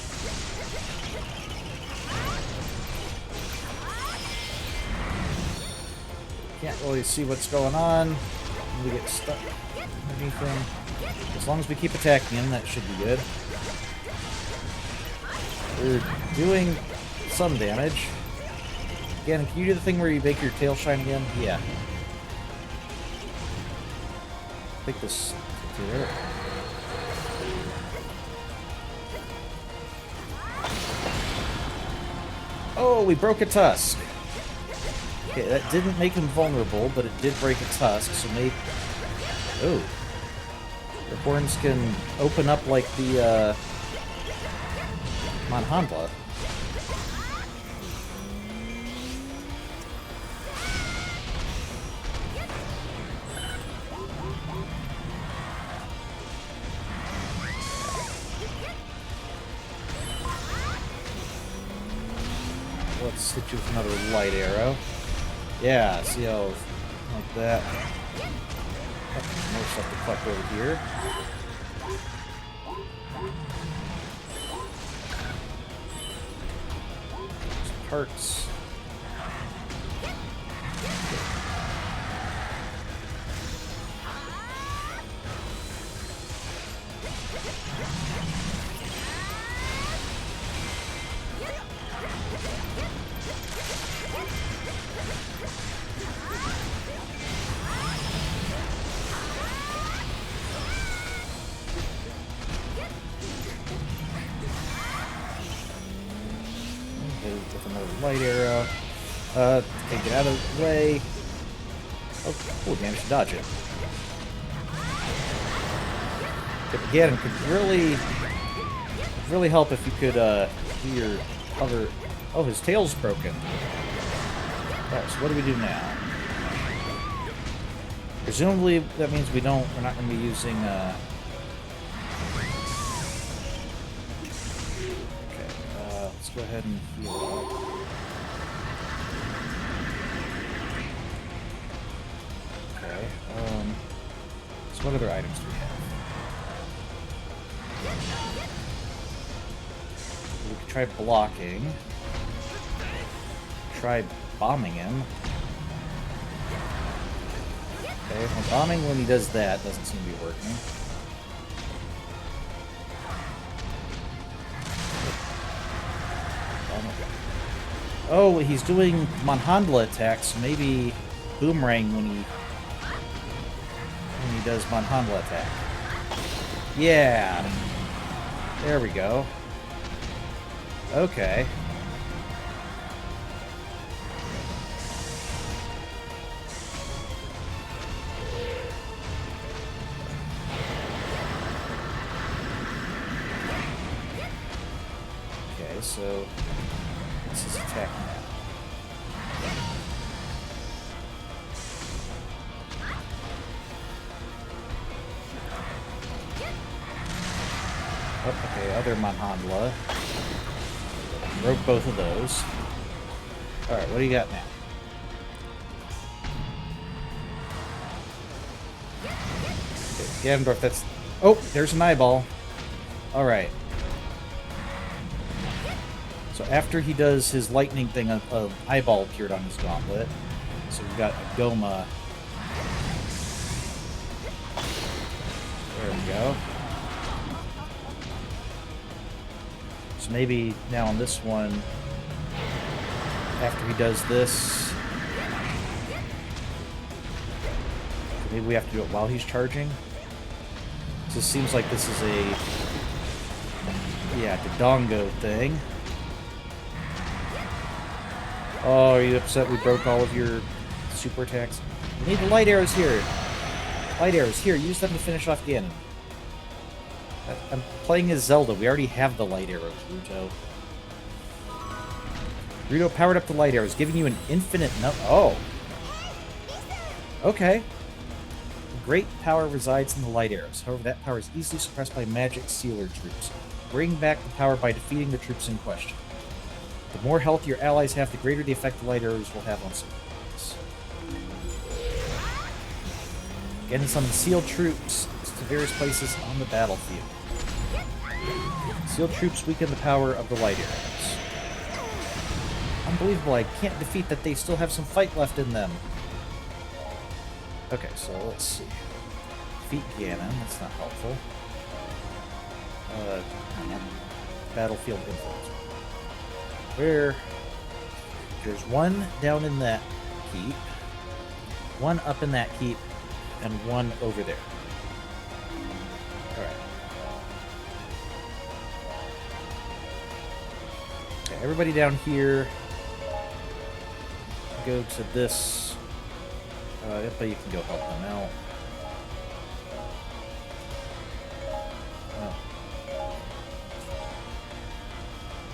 Can't really see what's going on. We get stuck underneath him. As long as we keep attacking him, that should be good. We're doing some damage. Again, can you do the thing where you make your tail shine again? Yeah. Take this here. Oh, we broke a tusk. Okay, that didn't make him vulnerable, but it did break a tusk, so maybe... Oh. The horns can open up like the, Manhandla. Let's hit you with another light arrow. Yeah, see how, like that. Oh, more stuff to collect over here. Some parts. With another light arrow. Okay, get out of the way. Oh, cool, managed to dodge it. But again, it could really help if you could do your other. Oh, his tail's broken. Alright, so what do we do now? Presumably that means we're not going to be using let's go ahead and heal up. Okay, so what other items do we have? We could try blocking. Try bombing him. Okay, well, bombing when he does that doesn't seem to be working. Oh, he's doing Manhandla attacks. Maybe boomerang when he does Manhandla attack. Yeah. There we go. Okay. Okay, so this is attack now. Oh, okay, other Manhandla. Broke both of those. Alright, what do you got now? Okay, Ganondorf, that's... Oh, there's an eyeball. Alright. So after he does his lightning thing, an eyeball appeared on his gauntlet. So we've got a Goma. There we go. So maybe now on this one, after he does this, maybe we have to do it while he's charging. So it seems like this is a, yeah, Dodongo thing. Oh, are you upset we broke all of your super attacks? We need the light arrows here. Light arrows, here, use them to finish off Ganon. I'm playing as Zelda. We already have the light arrows, Ruto. Ruto powered up the light arrows, giving you an infinite Oh. Okay. Great power resides in the light arrows. However, that power is easily suppressed by magic sealer troops. Bring back the power by defeating the troops in question. The more health your allies have, the greater the effect the light arrows will have on civilians. Again, summon sealed troops to various places on the battlefield. Sealed troops weaken the power of the light arrows. Unbelievable, I can't defeat that they still have some fight left in them. Okay, so let's see. Defeat Ganon, that's not helpful. Battlefield influence. Where? There's one down in that keep, one up in that keep, and one over there. Alright. Okay, everybody down here, go to this. But you can go help them out.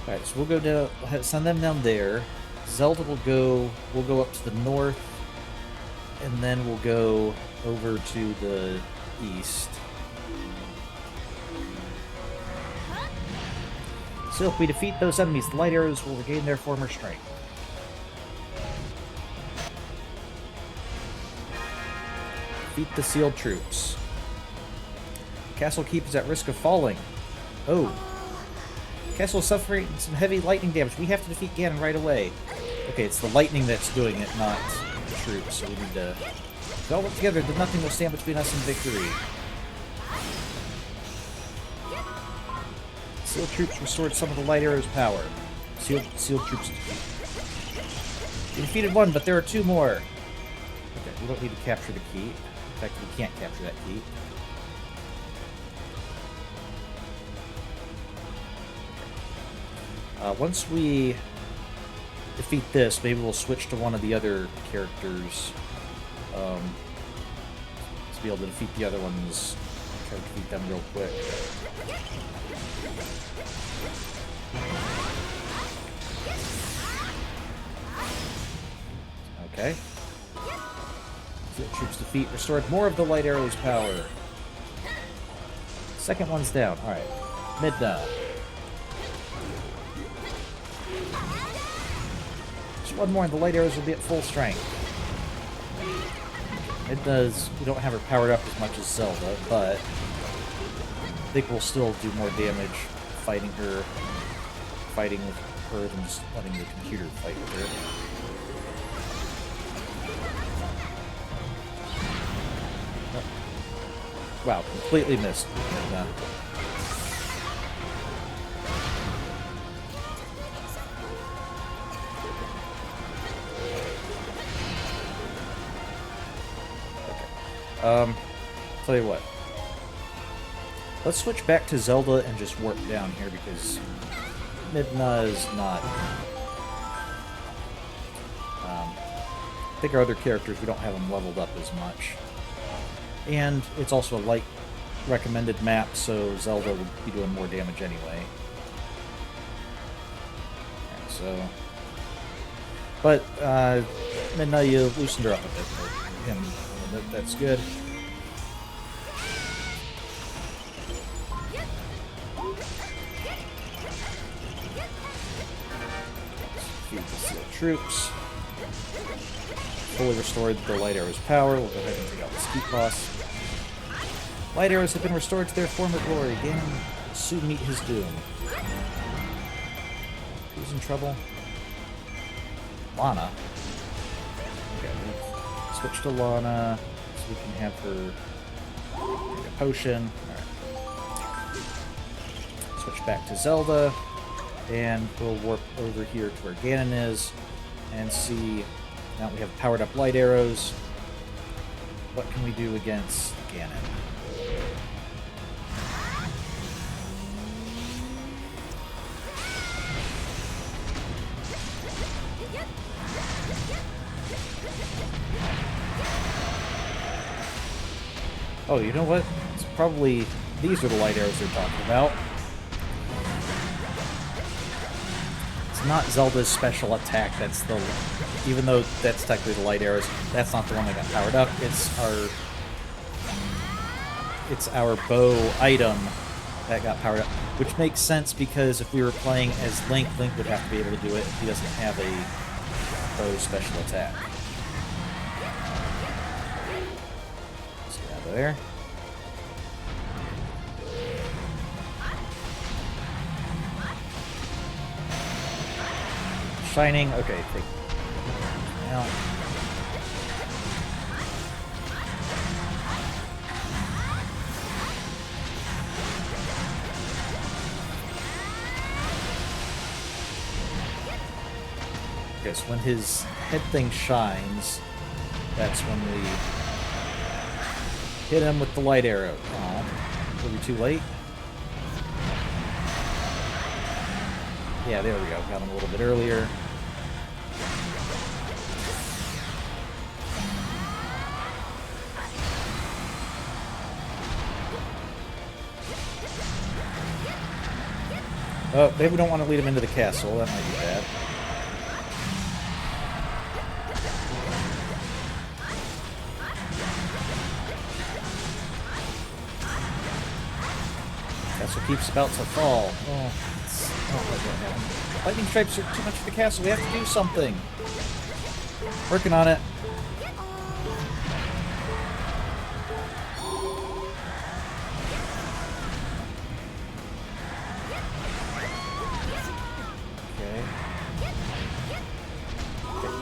Alright, so we'll go down, send them down there. Zelda will go, we'll go up to the north, and then we'll go over to the east. So if we defeat those enemies, the light arrows will regain their former strength. Defeat the sealed troops. Castle Keep is at risk of falling. Oh. Castle is suffering some heavy lightning damage. We have to defeat Ganon right away. Okay, it's the lightning that's doing it, not the troops, so we need to all work together. Then nothing will stand between us and victory. Sealed troops restored some of the light arrow's power. Sealed troops. We defeated one, but there are two more. Okay, we don't need to capture the keep. In fact, we can't capture that keep. Once we defeat this, maybe we'll switch to one of the other characters to be able to defeat the other ones. Try to defeat them real quick. Okay. Field troops defeat restored more of the light arrow's power. Second one's down. Alright. Midna. Just one more and the light arrows will be at full strength. It does. We don't have her powered up as much as Zelda, but I think we'll still do more damage fighting with her than just letting the computer fight with her. Oh. Wow, completely missed. Tell you what. Let's switch back to Zelda and just warp down here because Midna is not... I think our other characters, we don't have them leveled up as much. And it's also a light recommended map, so Zelda will be doing more damage anyway. Right, so... But, Midna, you loosened her up a bit. That's good. Troops. Fully restored the light arrow's power. We'll go ahead and take out the skeet boss. Light arrows have been restored to their former glory. Ganon will soon meet his doom. Who's in trouble? Lana. Okay, we'll switch to Lana so we can have her take a potion. Alright. Switch back to Zelda. And we'll warp over here to where Ganon is and see, now we have powered up light arrows. What can we do against Ganon? Oh, you know what? It's probably, these are the light arrows they're talking about. Not Zelda's special attack, that's the... Even though that's technically the light arrows, that's not the one that got powered up. It's our it's our bow item that got powered up. Which makes sense because if we were playing as Link, Link would have to be able to do it if he doesn't have a bow special attack. Let's get out of there. Shining. Okay, take out. Okay, so when his head thing shines, that's when we hit him with the light arrow. Aw, were we too late? Yeah, there we go. Got him a little bit earlier. Oh, maybe we don't want to lead him into the castle. That might be bad. Castle keeps about to fall. Oh, don't let that happen. Lightning strikes are too much for the castle. We have to do something. Working on it.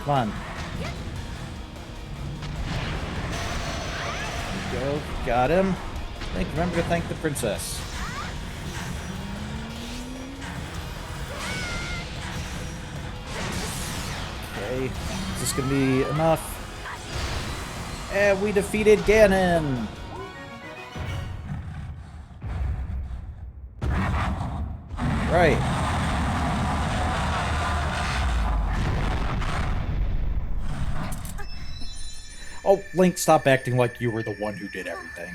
Come on. There we go. Got him. Remember to thank the princess. Okay. Is this going to be enough? And we defeated Ganon! Right. Oh, Link, stop acting like you were the one who did everything.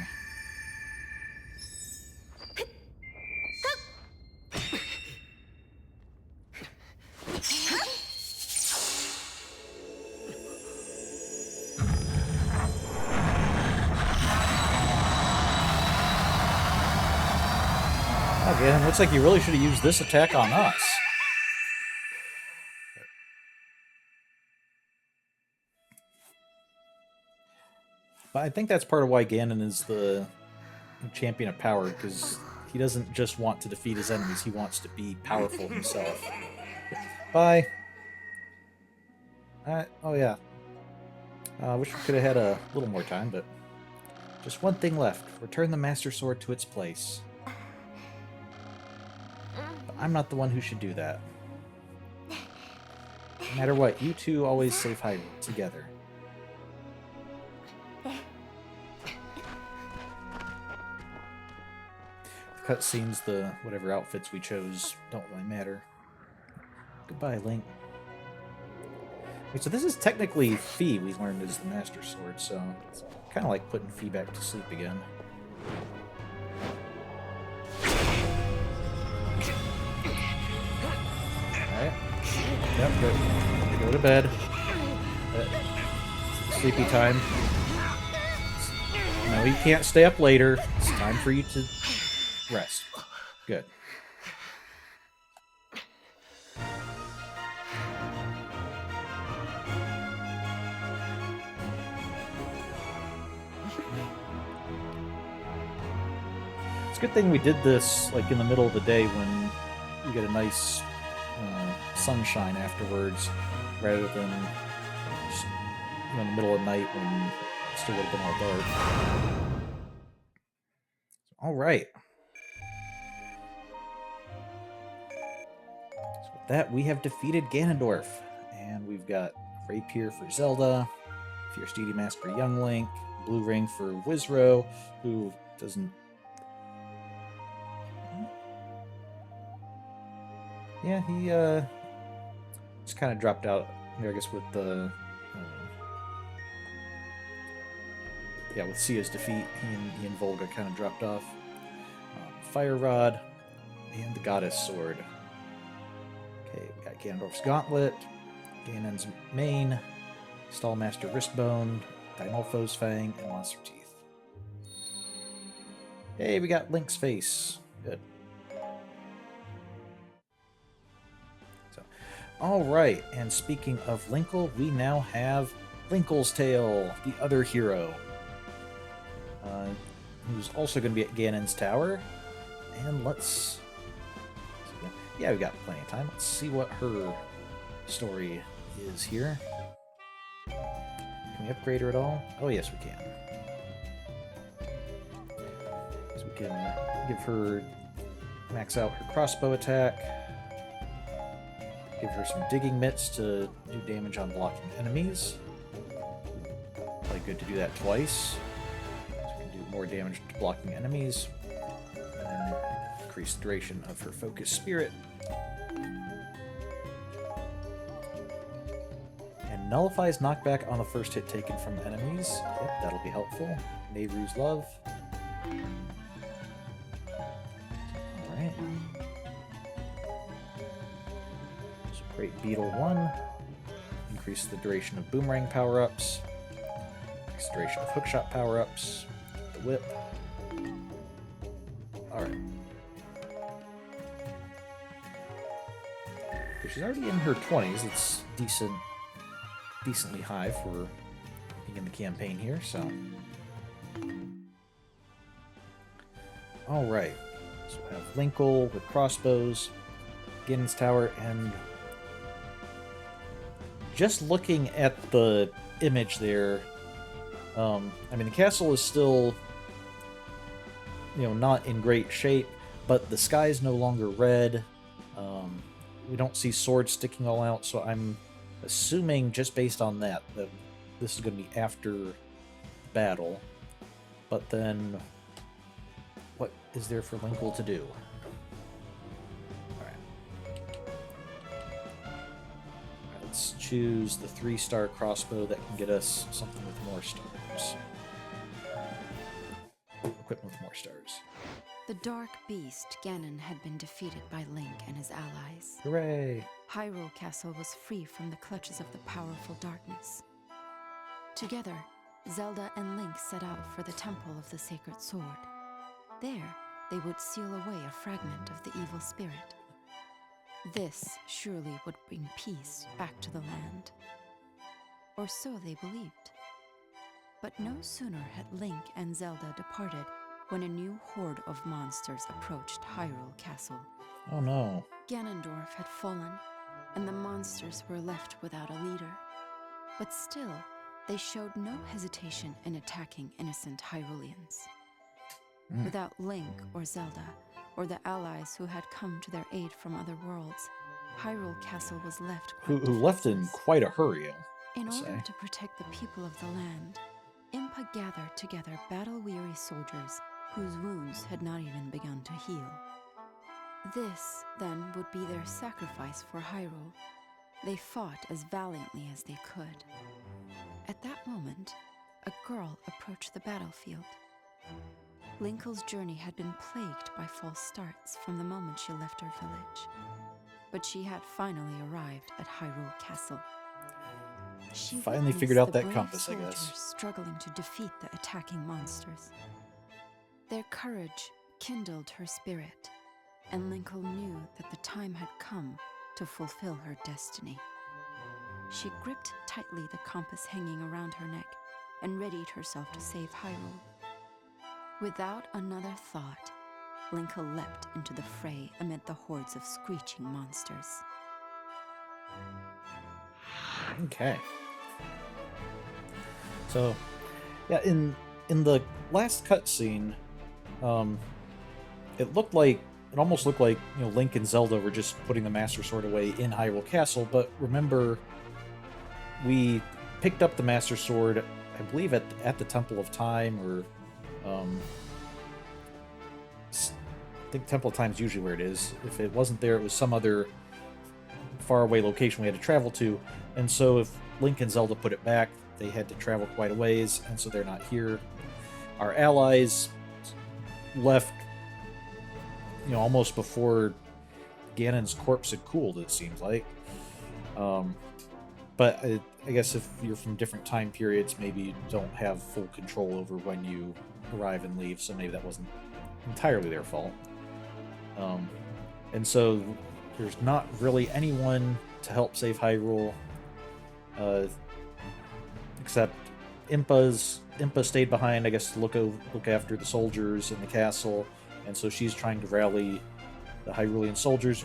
Okay, looks like you really should have used this attack on us. But I think that's part of why Ganon is the champion of power, because he doesn't just want to defeat his enemies, he wants to be powerful himself. Bye. Oh yeah. I wish we could have had a little more time, but just one thing left. Return the Master Sword to its place. But I'm not the one who should do that. No matter what, you two always save Hyrule together. Cutscenes, the whatever outfits we chose don't really matter. Goodbye, Link. Wait, so this is technically Fi we learned as the Master Sword, so it's kind of like putting Fi back to sleep again. Alright. Yep, good. Go to bed. Sleepy time. No, you can't stay up later. It's time for you to rest. Good. It's a good thing we did this like in the middle of the day when you get a nice sunshine afterwards, rather than just, in the middle of the night when it still would have been all dark. All right. So with that, we have defeated Ganondorf, and we've got Rapier for Zelda, Fierce Deity Mask for Young Link, Blue Ring for Wizro, who doesn't. Yeah, he just kind of dropped out here, I guess, with the with Sia's defeat. He and Volga kind of dropped off. Fire Rod and the Goddess Sword. Okay, we got Ganondorf's Gauntlet, Ganon's Mane, Stallmaster Wristbone, Dinolfo's Fang, and Monster Teeth. Hey, we got Link's face. Good. So, all right. And speaking of Linkle, we now have Linkle's Tail, the other hero, who's also going to be at Ganon's Tower. And let's... Yeah, we got plenty of time. Let's see what her story is here. Can we upgrade her at all? Oh, yes, we can. So we can give her... max out her crossbow attack. Give her some digging mitts to do damage on blocking enemies. Probably good to do that twice. So we can do more damage to blocking enemies. And increase the duration of her focus spirit. And nullifies knockback on the first hit taken from enemies. Yep, that'll be helpful. Nehru's Love. Alright. So Great Beetle 1. Increase the duration of boomerang power-ups. Increase the duration of hookshot power-ups. The whip. Alright. She's already in her 20s. It's decently high for being in the campaign here, so. Alright. So we have Linkle with crossbows, Ganon's Tower, and just looking at the image there, I mean, the castle is still, not in great shape, but the sky is no longer red. We don't see swords sticking all out, so I'm assuming, just based on that this is going to be after battle. But then, what is there for Linkle to do? Alright. Let's choose the 3-star crossbow that can get us something with more stars. Equipment with more stars. The dark beast, Ganon, had been defeated by Link and his allies. Hooray! Hyrule Castle was free from the clutches of the powerful darkness. Together, Zelda and Link set out for the Temple of the Sacred Sword. There, they would seal away a fragment of the evil spirit. This surely would bring peace back to the land. Or so they believed. But no sooner had Link and Zelda departed when a new horde of monsters approached Hyrule Castle. Oh no. Ganondorf had fallen, and the monsters were left without a leader. But still, they showed no hesitation in attacking innocent Hyruleans. Without Link or Zelda, or the allies who had come to their aid from other worlds, Hyrule Castle was left quite who left in quite a hurry, In order to protect the people of the land, Impa gathered together battle-weary soldiers whose wounds had not even begun to heal. This, then, would be their sacrifice for Hyrule. They fought as valiantly as they could. At that moment, a girl approached the battlefield. Linkle's journey had been plagued by false starts from the moment she left her village. But she had finally arrived at Hyrule Castle. She finally figured out the that brave compass, I soldiers guess. struggling to defeat the attacking monsters. Their courage kindled her spirit, and Linkle knew that the time had come to fulfill her destiny. She gripped tightly the compass hanging around her neck and readied herself to save Hyrule. Without another thought, Linkle leapt into the fray amid the hordes of screeching monsters. Okay. So, yeah, in the last cutscene, it almost looked like Link and Zelda were just putting the Master Sword away in Hyrule Castle. But remember, we picked up the Master Sword, I believe, at the Temple of Time, or I think Temple of Time is usually where it is. If it wasn't there, it was some other faraway location we had to travel to. And so if Link and Zelda put it back, they had to travel quite a ways, and so they're not here. Our allies left, almost before Ganon's corpse had cooled, it seems like. But I guess if you're from different time periods, maybe you don't have full control over when you arrive and leave, so maybe that wasn't entirely their fault. And so there's not really anyone to help save Hyrule, except Impa stayed behind, I guess, to look after the soldiers in the castle, and so she's trying to rally the Hyrulean soldiers.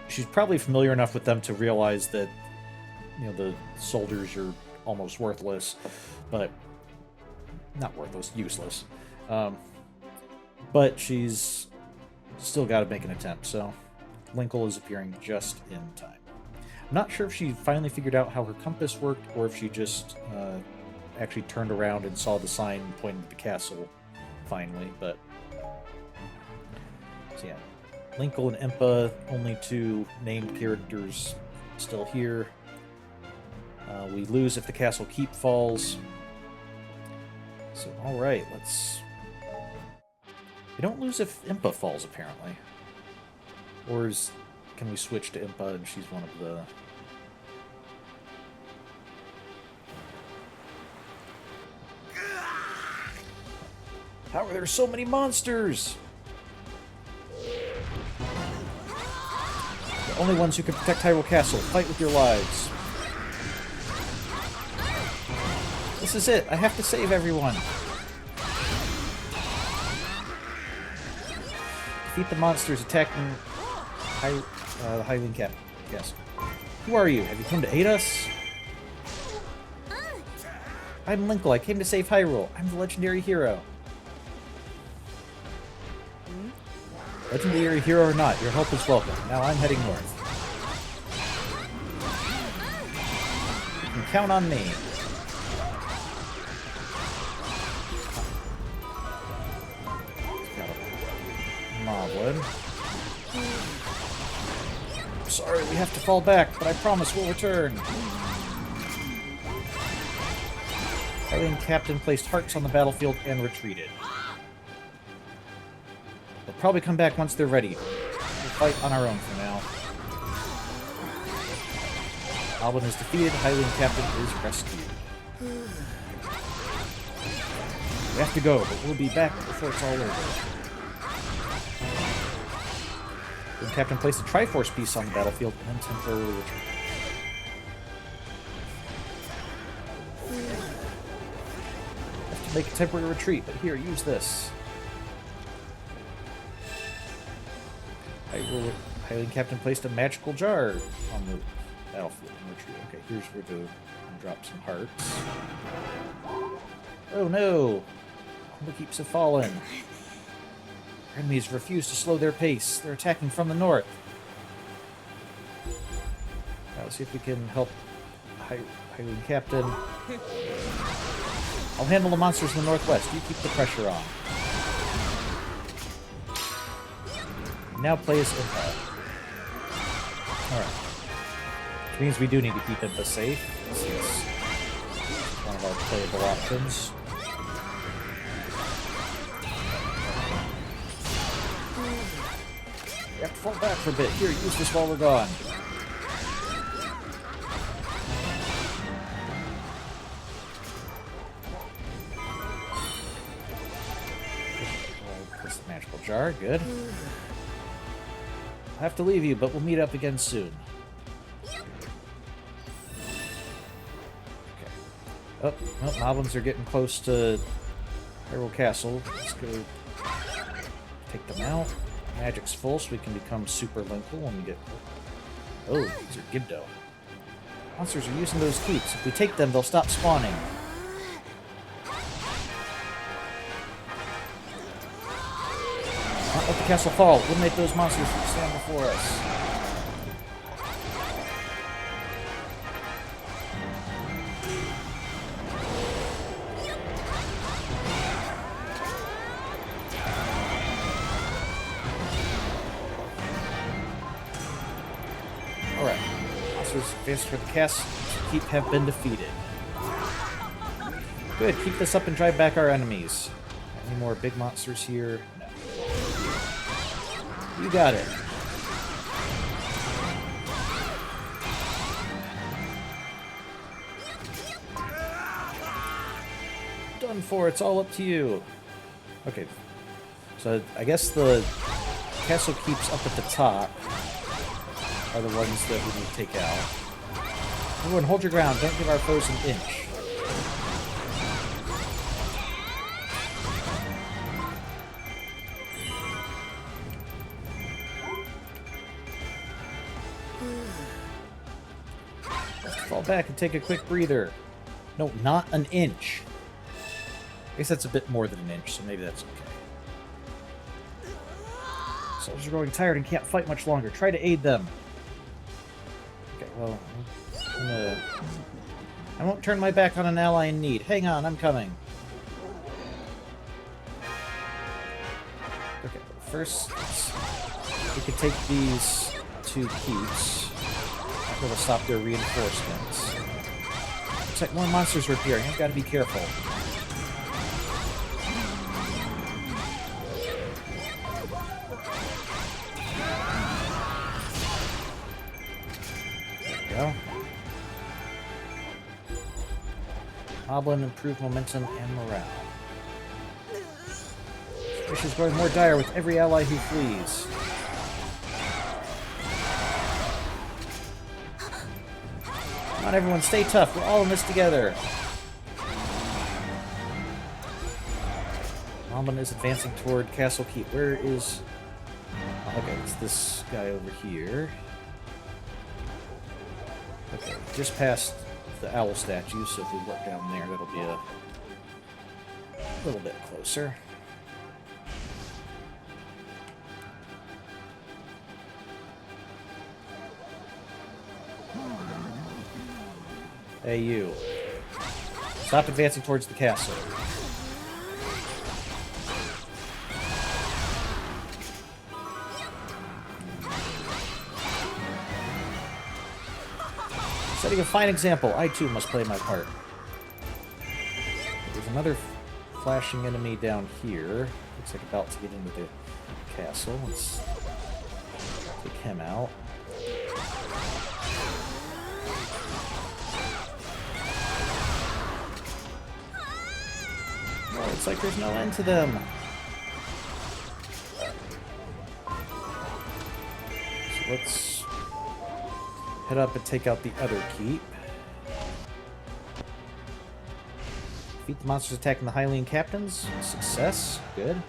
She's probably familiar enough with them to realize that, you know, the soldiers are almost worthless, but not worthless, useless. But she's still got to make an attempt, so Linkle is appearing just in time. I'm not sure if she finally figured out how her compass worked, or if she just actually turned around and saw the sign pointing to the castle finally, but... So yeah, Linkle and Impa, only two named characters still here. We lose if the castle keep falls. So, alright, let's... We don't lose if Impa falls, apparently. Or can we switch to Impa and she's one of the... How are there so many monsters? The only ones who can protect Hyrule Castle. Fight with your lives. This is it. I have to save everyone. Defeat the monsters attacking the Hyrule Castle. Who are you? Have you come to aid us? I'm Linkle. I came to save Hyrule. I'm the legendary hero. Legendary hero or not, your help is welcome. Now I'm heading north. You can count on me. Moblin. Sorry, we have to fall back, but I promise we'll return. Hyrulean captain placed hearts on the battlefield and retreated. They'll probably come back once they're ready. We'll fight on our own for now. Moblin is defeated, Hyrulean captain is rescued. We have to go, but we'll be back before it's all over. The captain placed a Triforce piece on the battlefield and then temporarily returned. Have to make a temporary retreat, but here, use this. Hyrulean captain placed a magical jar on the battlefield and retreat. Okay, here's where to drop some hearts. Oh no! The keeps have fallen. Our enemies refuse to slow their pace. They're attacking from the north. Now, let's see if we can help Hyrulean captain. I'll handle the monsters in the northwest. You keep the pressure on. Now play as Impa. Alright. Which means we do need to keep Impa safe. This is one of our playable options. We have to fall back for a bit. Here, use this while we're gone. This magical jar, good. I'll have to leave you, but we'll meet up again soon. Okay. Oh, well, Moblins are getting close to Hyrule Castle. Let's go take them out. Magic's full, so we can become Super Linkle when we get... Oh, these are Gibdo. Monsters are using those keeps. If we take them, they'll stop spawning. Not let the castle fall. Eliminate those monsters that stand before us. Alright. Monsters advanced for the castle. Keep have been defeated. Good. Keep this up and drive back our enemies. Any more big monsters here? No. You got it. Done for. It's all up to you. Okay. So I guess the castle keeps up at the top are the ones that we need to take out. Everyone, hold your ground. Don't give our foes an inch. Fall back and take a quick breather. No, not an inch. I guess that's a bit more than an inch, so maybe that's okay. Soldiers are growing tired and can't fight much longer. Try to aid them. Okay, well, I won't turn my back on an ally in need. Hang on, I'm coming. Okay, first, we could take these two keeps. That'll stop their reinforcements. Looks like more monsters are appearing. I've got to be careful. There we go. Moblin improved momentum and morale. Situation is growing more dire with every ally who flees. Come on, everyone, stay tough. We're all in this together. Moblin is advancing toward Castle Keep. Where is... Okay, it's this guy over here. Okay, just past the owl statue, so if we work down there, that'll be a little bit closer. Hey, you. Stop advancing towards the castle. Setting a fine example, I too must play my part. There's another flashing enemy down here. Looks like about to get into the castle. Let's take him out. Oh, it's like there's no end to them. So let's head up and take out the other keep. Defeat the monsters attacking the Hylian captains. Success. Good.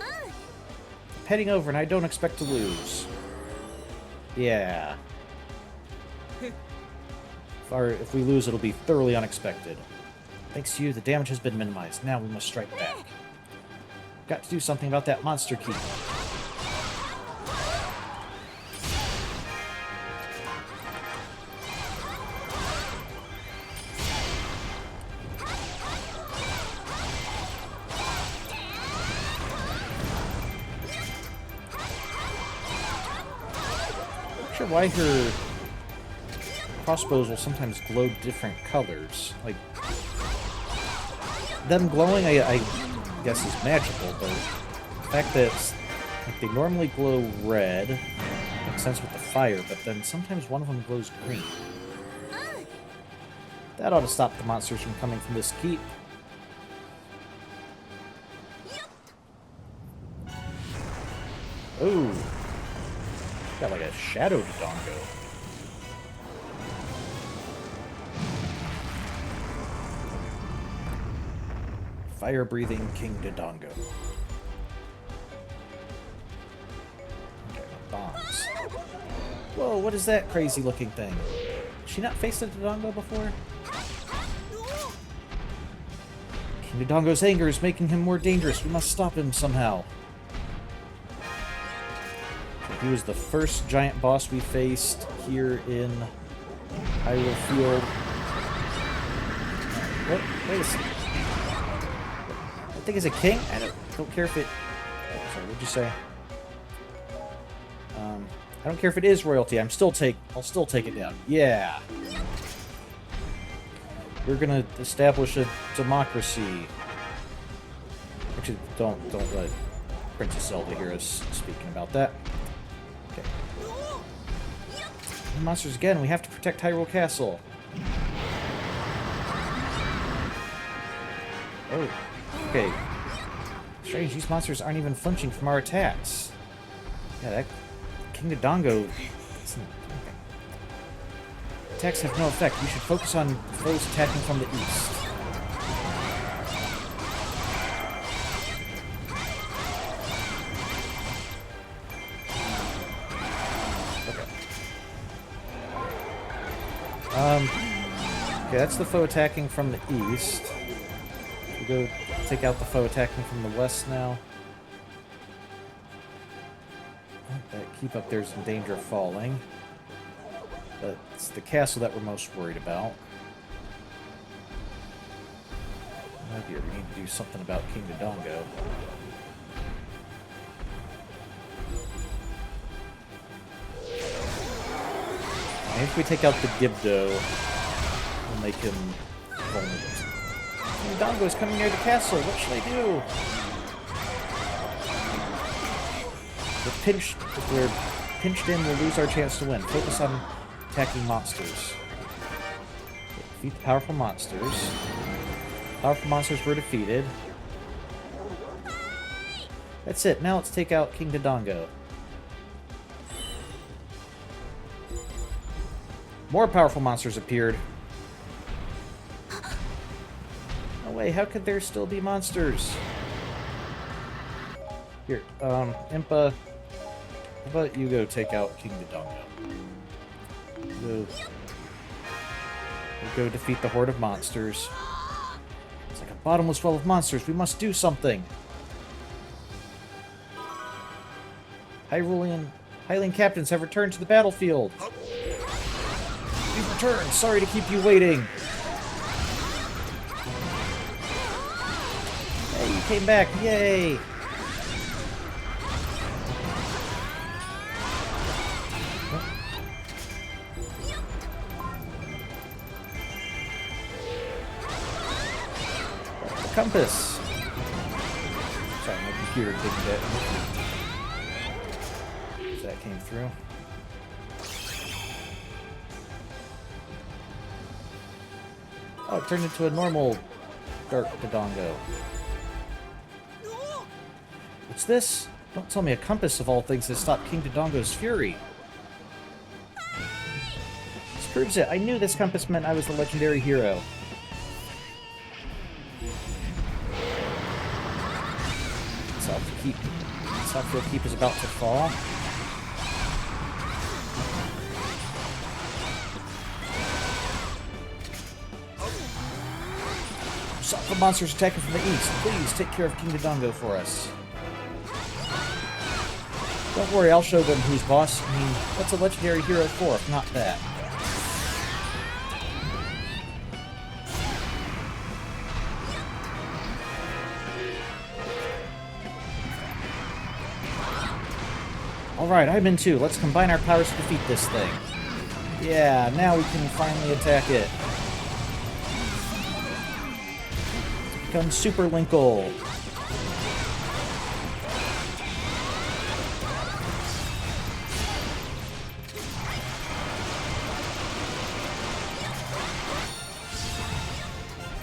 I'm heading over and I don't expect to lose. Yeah. If we lose, it'll be thoroughly unexpected. Thanks to you, the damage has been minimized. Now we must strike back. Got to do something about that monster keep. Not sure why her crossbows will sometimes glow different colors. Like, them glowing, I guess, is magical, but the fact that like, they normally glow red makes sense with the fire, but then sometimes one of them glows green. That ought to stop the monsters from coming from this keep. Ooh. Got like a shadow Dodongo. Fire-breathing King Dodongo. Okay, bombs. Whoa, what is that crazy-looking thing? Has she not faced a Dodongo before? King Dodongo's anger is making him more dangerous. We must stop him somehow. He was the first giant boss we faced here in Hyrule Field. What? Wait a second. I think it's a king? I don't care if it... Oh, sorry, what'd you say? I don't care if it is royalty. I'll still take it down. Yeah. We're gonna establish a democracy. Actually, don't let Princess Zelda hear us speaking about that. Okay. Monsters again. We have to protect Hyrule Castle. Oh. Okay. Strange, these monsters aren't even flinching from our attacks. Yeah, that King Dodongo... Attacks have no effect. You should focus on foes attacking from the east. Okay, that's the foe attacking from the east. We'll go take out the foe attacking from the west now. That keep up there's in danger of falling. But it's the castle that we're most worried about. Oh dear, we need to do something about King Dodongo. Maybe if we take out the Gibdo, we'll make him vulnerable. King Dodongo is coming near the castle. What should I do? If we're pinched in, we'll lose our chance to win. Focus on attacking monsters. Defeat the powerful monsters. Powerful monsters were defeated. That's it. Now let's take out King Dodongo. More powerful monsters appeared. No way, how could there still be monsters? Here, Impa, how about you go take out King Dodongo? We'll go defeat the horde of monsters. It's like a bottomless well of monsters. We must do something. Hylian captains have returned to the battlefield. We've returned. Sorry to keep you waiting. Hey, you came back. Yay. Compass. Sorry, my computer didn't get. If that came through. Oh, it turned into a normal Dark Dodongo. What's this? Don't tell me a compass of all things to stop King Dodongo's fury. This proves it. I knew this compass meant I was the legendary hero. Southfield Keep is about to fall. Stop the monsters attacking from the east. Please take care of King Dodongo for us. Don't worry, I'll show them who's boss. I mean, what's a legendary hero for if not that? Alright, I'm in too. Let's combine our powers to defeat this thing. Yeah, now we can finally attack it. Become Super Linkle.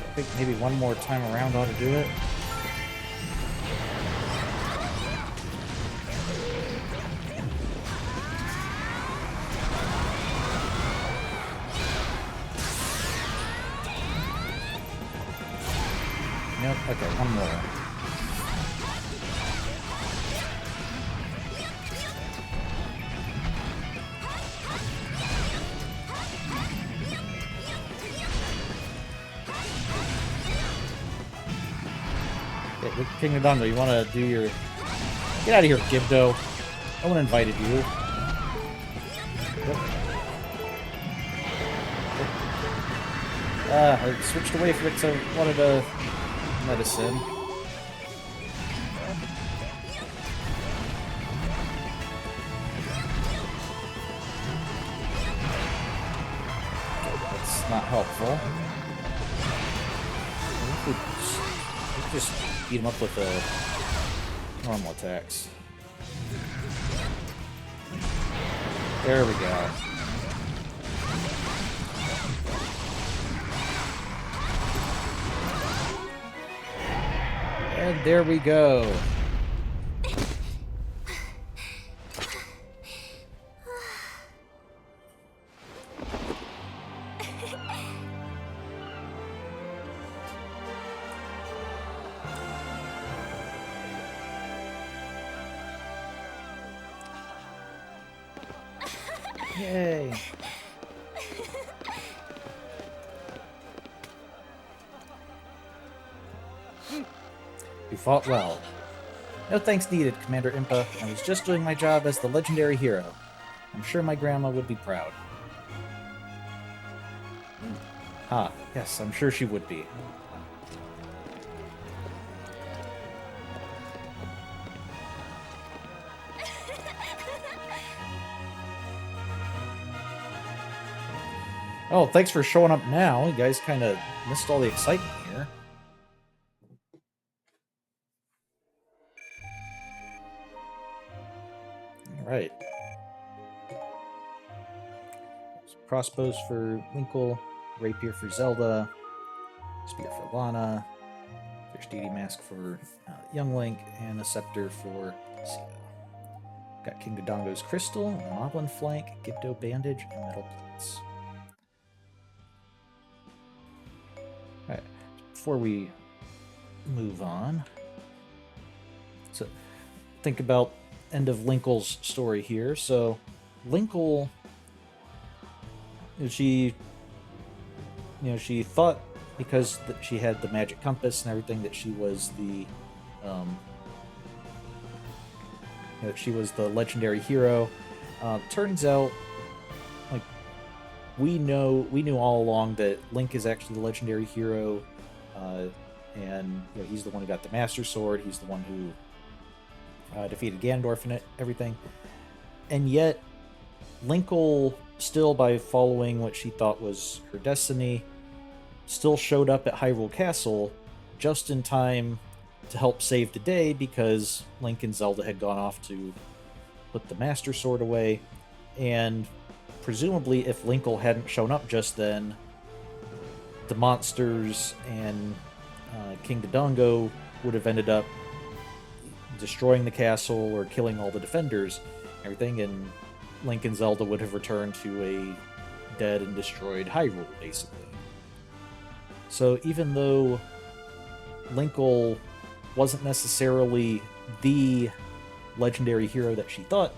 I think maybe one more time around ought to do it. Nope, okay, one more. Okay, King Dodongo, you want to do your... Get out of here, Gibdo. No one invited you. I switched away from it because I wanted to... medicine. That's not helpful. We could just beat him up with normal attacks. There we go. And there we go. Yay! You fought well. No thanks needed, Commander Impa. I was just doing my job as the legendary hero. I'm sure my grandma would be proud. Ah, yes, I'm sure she would be. Oh, thanks for showing up now. You guys kind of missed all the excitement here. Alright. Crossbows for Linkle, Rapier for Zelda, Spear for Lana, Thirsty Mask for Young Link, and a Scepter for Sita. Got King Dodongo's Crystal, Moblin Flank, Gibdo Bandage, and Metal Plates. Alright, before we move on, so think about end of Linkle's story here. So Linkle, she thought because she had the magic compass and everything that she was the legendary hero. Turns out, like, we knew all along that Link is actually the legendary hero, and he's the one who got the Master Sword. He's the one who defeated Ganondorf and everything. And yet, Linkle, still by following what she thought was her destiny, still showed up at Hyrule Castle just in time to help save the day, because Link and Zelda had gone off to put the Master Sword away. And presumably, if Linkle hadn't shown up just then, the monsters and King Dodongo would have ended up destroying the castle or killing all the defenders and everything, and Link and Zelda would have returned to a dead and destroyed Hyrule, basically. So even though Linkle wasn't necessarily the legendary hero that she thought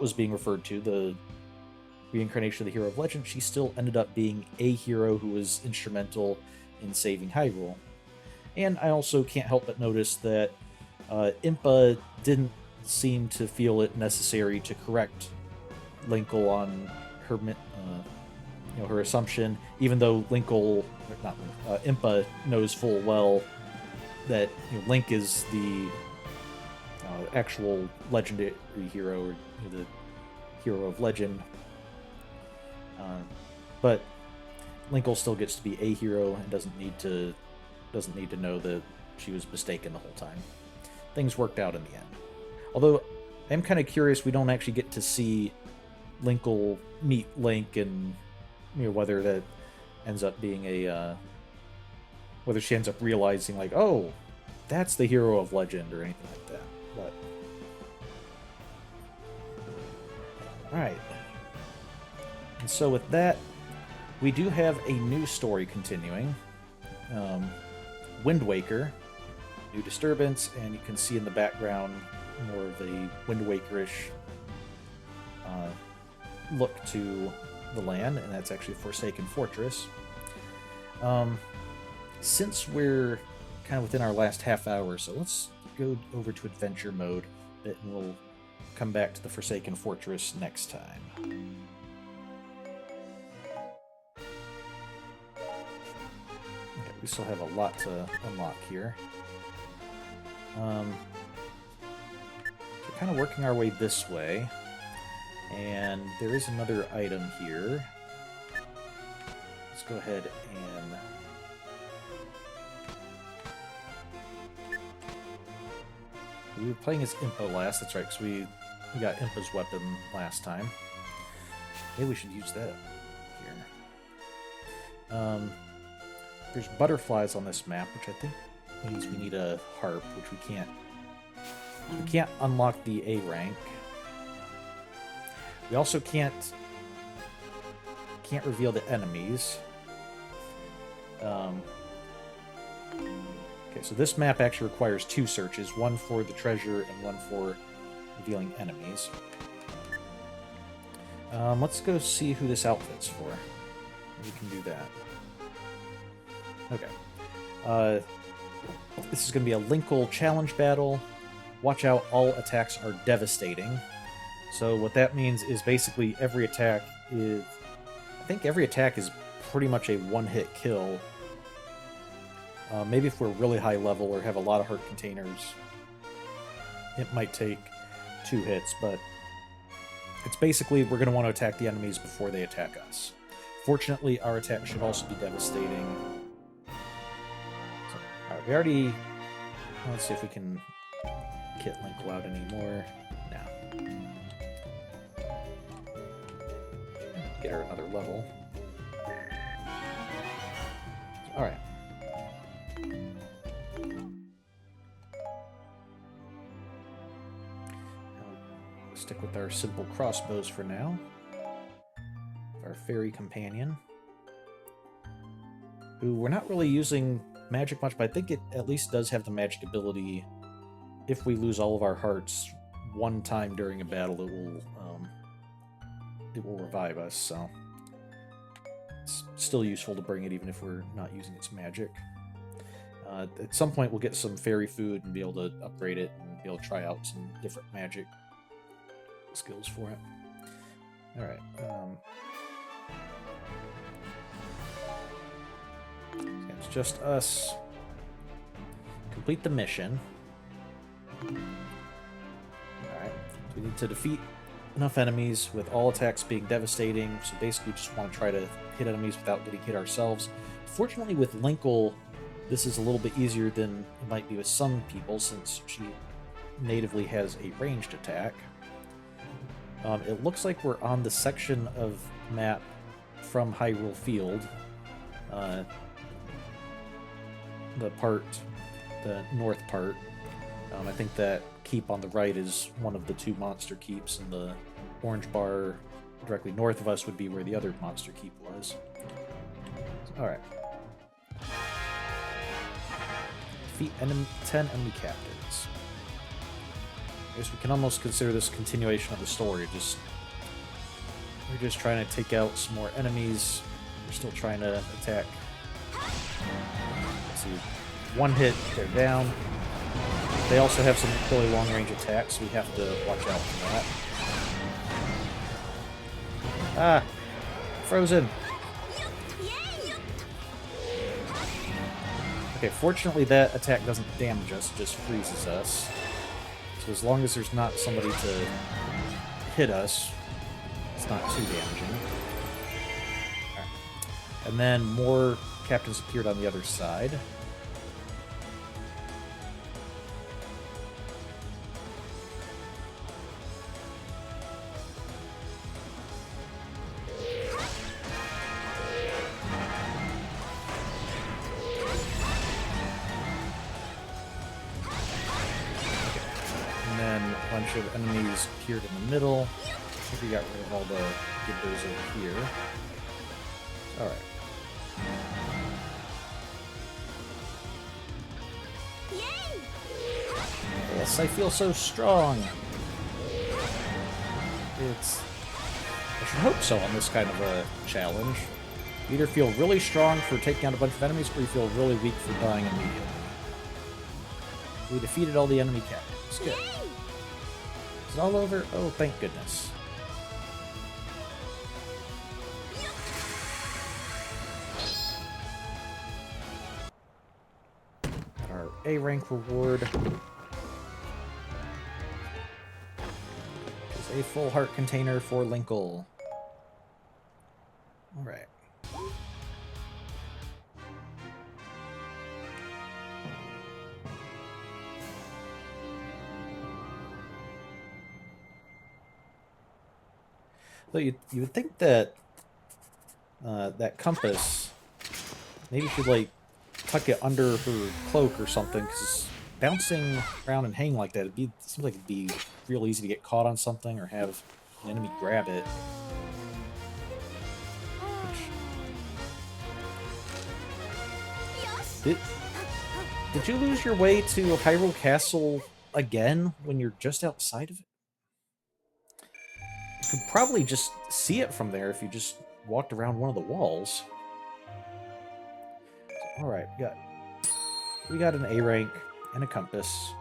was being referred to, the reincarnation of the hero of legend, she still ended up being a hero who was instrumental in saving Hyrule. And I also can't help but notice that Impa didn't seem to feel it necessary to correct Linkle on her, her assumption, even though Impa knows full well that Link is the actual legendary hero, or the hero of legend. But Linkle still gets to be a hero and doesn't need to know that she was mistaken the whole time. Things worked out in the end. Although I'm kind of curious, we don't actually get to see Linkle meet Link, and whether that ends up being whether she ends up realizing, like, oh, that's the hero of legend, or anything like that. But alright. And so with that, we do have a new story continuing. Wind Waker, new disturbance, and you can see in the background more of a Wind Waker-ish look to the land, and that's actually a Forsaken Fortress. Since we're kind of within our last half hour, so let's go over to adventure mode a bit, and we'll come back to the Forsaken Fortress next time. We still have a lot to unlock here. We're kind of working our way this way, and there is another item here. Let's go ahead and we were playing as Impa last. That's right, because we got Impa's weapon last time. Maybe we should use that here. There's butterflies on this map, which I think means we need a harp, which we can't. We can't unlock the A rank. We also can't reveal the enemies. Okay, so this map actually requires 2 searches, one for the treasure and one for revealing enemies. Let's go see who this outfit's for. We can do that. Okay. This is going to be a Linkle challenge battle. Watch out, all attacks are devastating. So what that means is basically every attack is... I think every attack is pretty much a one-hit kill. Maybe if we're really high level or have a lot of heart containers, it might take 2 hits, but it's basically we're going to want to attack the enemies before they attack us. Fortunately, our attack should also be devastating. So, alright, we already... Let's see if we can kit Linkle out anymore. No. Get her another level. Alright. Stick with our simple crossbows for now. Our fairy companion. Who we're not really using magic much, but I think it at least does have the magic ability. If we lose all of our hearts one time during a battle, it will revive us, so it's still useful to bring it even if we're not using its magic. At some point we'll get some fairy food and be able to upgrade it and be able to try out some different magic skills for it. Alright. It's just us. Complete the mission. Alright. So we need to defeat enough enemies with all attacks being devastating. So basically we just want to try to hit enemies without getting hit ourselves. Fortunately with Linkle, this is a little bit easier than it might be with some people since she natively has a ranged attack. It looks like we're on the section of map from Hyrule Field. The north part. I think that keep on the right is one of the 2 monster keeps, and the orange bar directly north of us would be where the other monster keep was. Alright. Defeat 10 enemy captains. I guess we can almost consider this a continuation of the story. We're just trying to take out some more enemies. We're still trying to attack. Let's see. 1 hit, they're down. They also have some really long-range attacks, so we have to watch out for that. Ah! Frozen! Okay, fortunately that attack doesn't damage us, it just freezes us. So as long as there's not somebody to hit us, it's not too damaging. Right. And then more captains appeared on the other side. Of enemies appeared in the middle. I think we got rid of all the gibbers over here. Alright. Yes, I feel so strong. I should hope so on this kind of a challenge. You either feel really strong for taking out a bunch of enemies, or you feel really weak for dying immediately. We defeated all the enemy captains. Good. Is it all over? Oh, thank goodness. Got our A rank reward. Is a full heart container for Linkle. Alright. So you would think that that compass maybe should like tuck it under her cloak or something, because bouncing around and hanging like that, it seems like it'd be real easy to get caught on something or have an enemy grab it. Did you lose your way to Hyrule Castle again when you're just outside of it? You could probably just see it from there if you just walked around one of the walls. Alright, we got an A rank and a compass.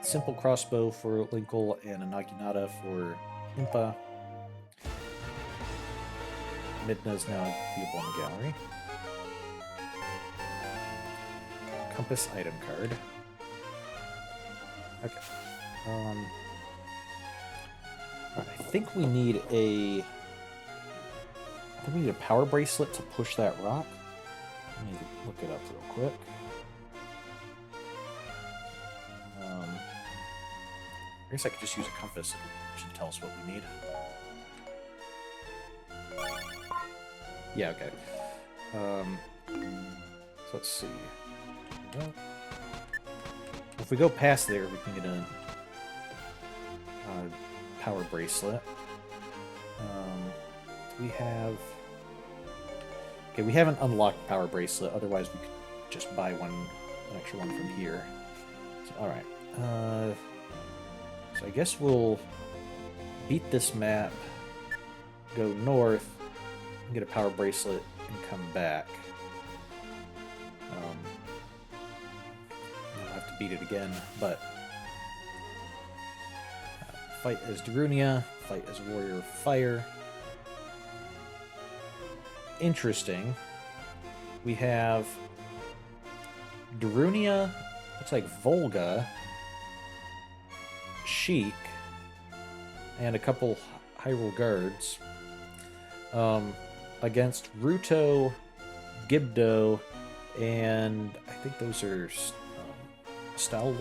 A simple crossbow for Linkle and a Naginata for Impa. Midna is now viewable in the gallery. Compass item card. Okay. I think we need a power bracelet to push that rock. Let me look it up real quick. I guess I could just use a compass. It should tell us what we need. Yeah, okay. So let's see. Well, if we go past there, we can get a power bracelet. We have... Okay, we haven't unlocked power bracelet, otherwise we could just buy an extra one from here. So, alright. So I guess we'll beat this map, go north, and get a power bracelet, and come back. I'll have to beat it again, but... fight as Darunia, fight as Warrior of Fire. Interesting. We have Darunia, looks like Volga, Sheik, and a couple Hyrule guards against Ruto, Gibdo, and I think those are Stall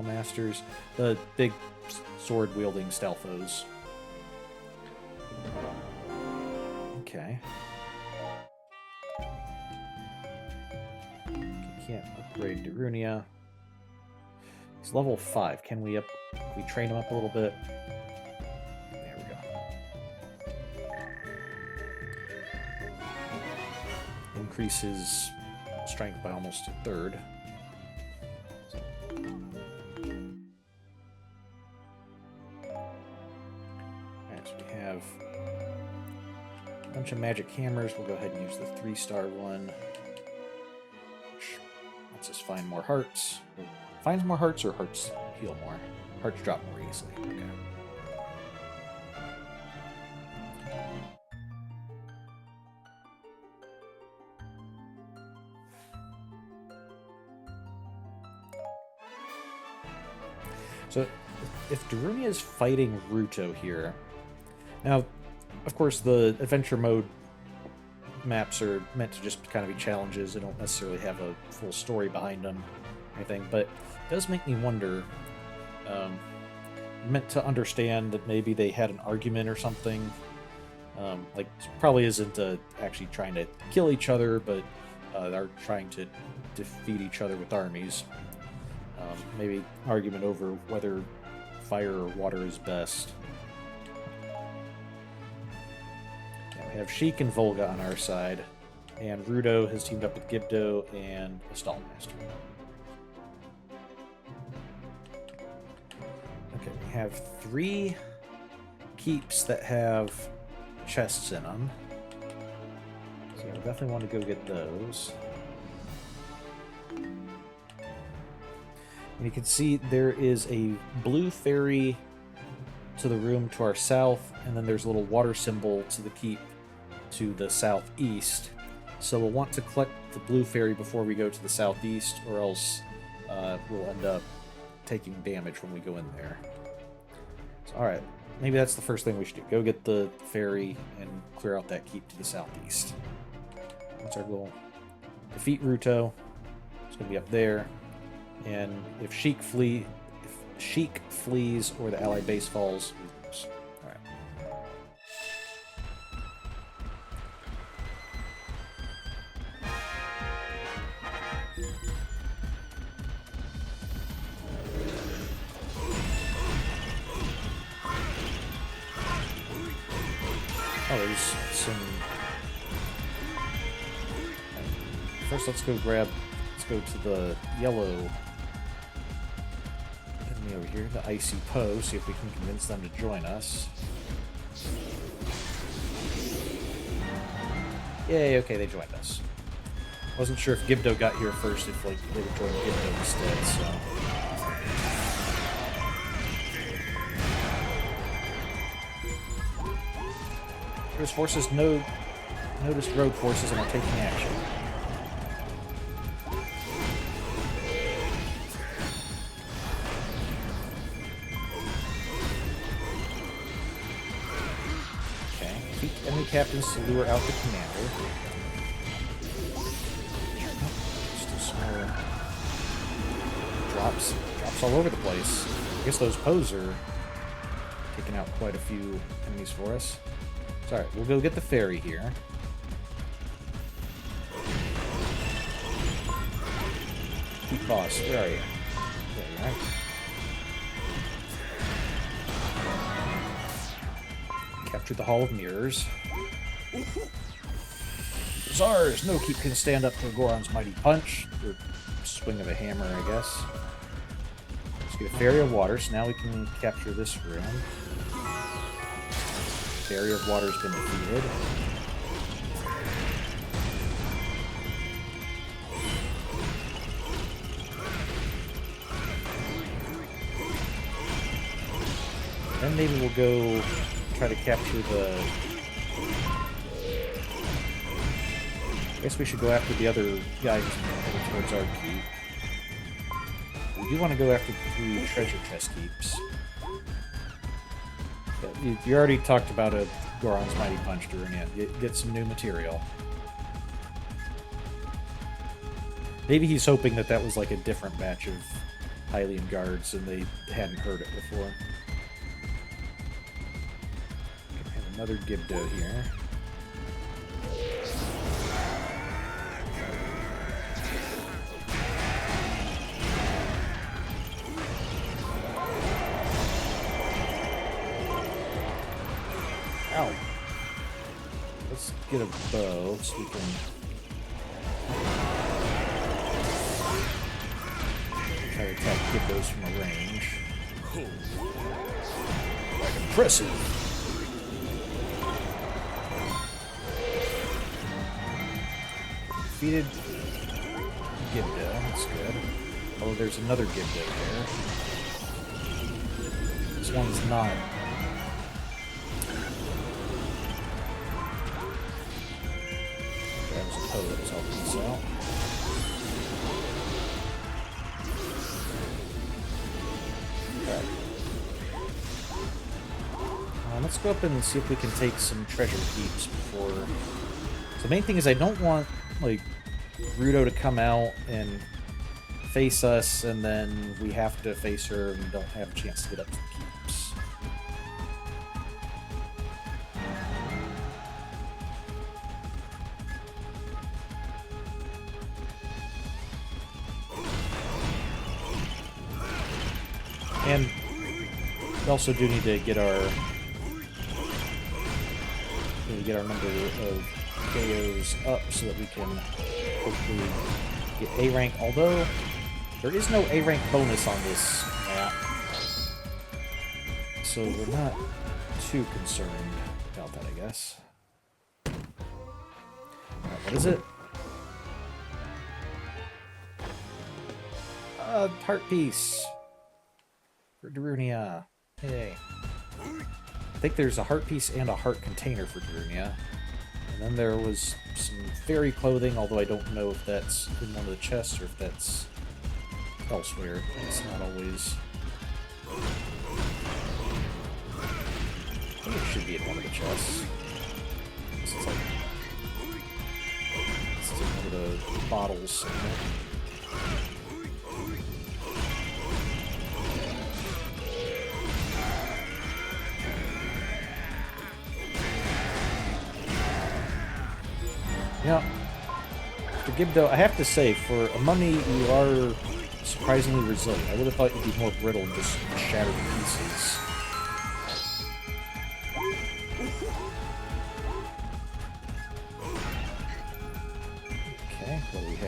Masters, the big sword-wielding Stalfos. Okay. Can't upgrade Darunia. He's level 5. Can we train him up a little bit? There we go. Increases strength by almost a third. Next we have a bunch of magic hammers. We'll go ahead and use the 3-star one. Which lets us find more hearts. Finds more hearts or hearts heal more? Hearts drop more easily. Okay. So, if Darunia is fighting Ruto here... Now, of course, the adventure mode maps are meant to just kind of be challenges. They don't necessarily have a full story behind them or anything, but it does make me wonder... meant to understand that maybe they had an argument or something. Like, probably isn't actually trying to kill each other, but are trying to defeat each other with armies. Maybe argument over whether fire or water is best. Yeah, we have Sheik and Volga on our side, and Ruto has teamed up with Gibdo and a Stallmaster. Okay, we have 3 keeps that have chests in them. So I definitely want to go get those. And you can see there is a blue fairy to the room to our south, and then there's a little water symbol to the keep to the southeast. So we'll want to collect the blue fairy before we go to the southeast, or else we'll end up taking damage when we go in there. So, alright, maybe that's the first thing we should do. Go get the fairy and clear out that keep to the southeast. That's our goal. Defeat Ruto. It's going to be up there. And if Sheik flees or the allied base falls, we lose. Alright. Oh, there's some... First, let's go to the yellow enemy over here, the Icy Poe, see if we can convince them to join us. Yay, okay, they joined us. Wasn't sure if Gibdo got here first, if like they would join Gibdo instead, so... There's forces noticed rogue forces and are taking action. Okay, defeat enemy captains to lure out the commander. Still some more drops all over the place. I guess those Poes are taking out quite a few enemies for us. Alright, we'll go get the ferry here. Keep boss, where are you? There you are. Captured the Hall of Mirrors. Czars! No keep can stand up to Goron's mighty punch. Or swing of a hammer, I guess. Let's get a ferry of water, so now we can capture this room. Barrier of Water's been defeated. Then maybe we'll go try to capture the... I guess we should go after the other guy who's headed towards our keep. We do want to go after the 3 treasure chest keeps. You already talked about a Goron's Mighty Punch during it. Get some new material. Maybe he's hoping that that was like a different batch of Hylian guards and they hadn't heard it before. I have another Gibdo here. Ow. Let's get a bow so we can try to attack Gibdos from a range. Like impressive. Defeated Gibdo, that's good. Oh, there's another Gibdo there. This one's not. That was a Poe that was helping us out. Okay. Let's go up and see if we can take some treasure keeps before... So the main thing is I don't want, like, Rudo to come out and face us, and then we have to face her and don't have a chance to get up to the keeps. And we also do need to get our number of KOs up so that we can hopefully get A rank, although there is no A rank bonus on this map, so we're not too concerned about that, I guess. Alright, what is it? Heart piece for Darunia. Hey. I think there's a heart piece and a heart container for Darunia. And then there was some fairy clothing, although I don't know if that's in one of the chests or if that's elsewhere. It's not always... I think it should be in one of the chests. This is like... This is one of the bottles somewhere. Yeah, for Gibdo, I have to say, for a mummy, you are surprisingly resilient. I would have thought you'd be more brittle and just shattered to pieces.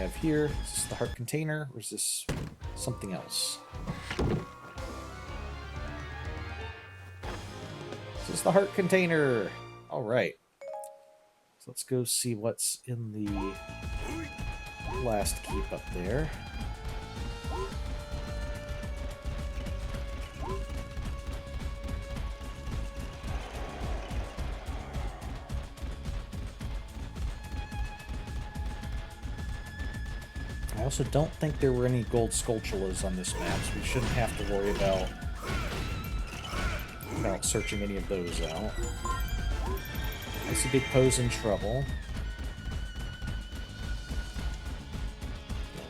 have here? Is this the heart container, or is this something else? This is the heart container! Alright. So let's go see what's in the last keep up there. I also don't think there were any gold sculptulas on this map, so we shouldn't have to worry about searching any of those out. I see Big Poe's in trouble.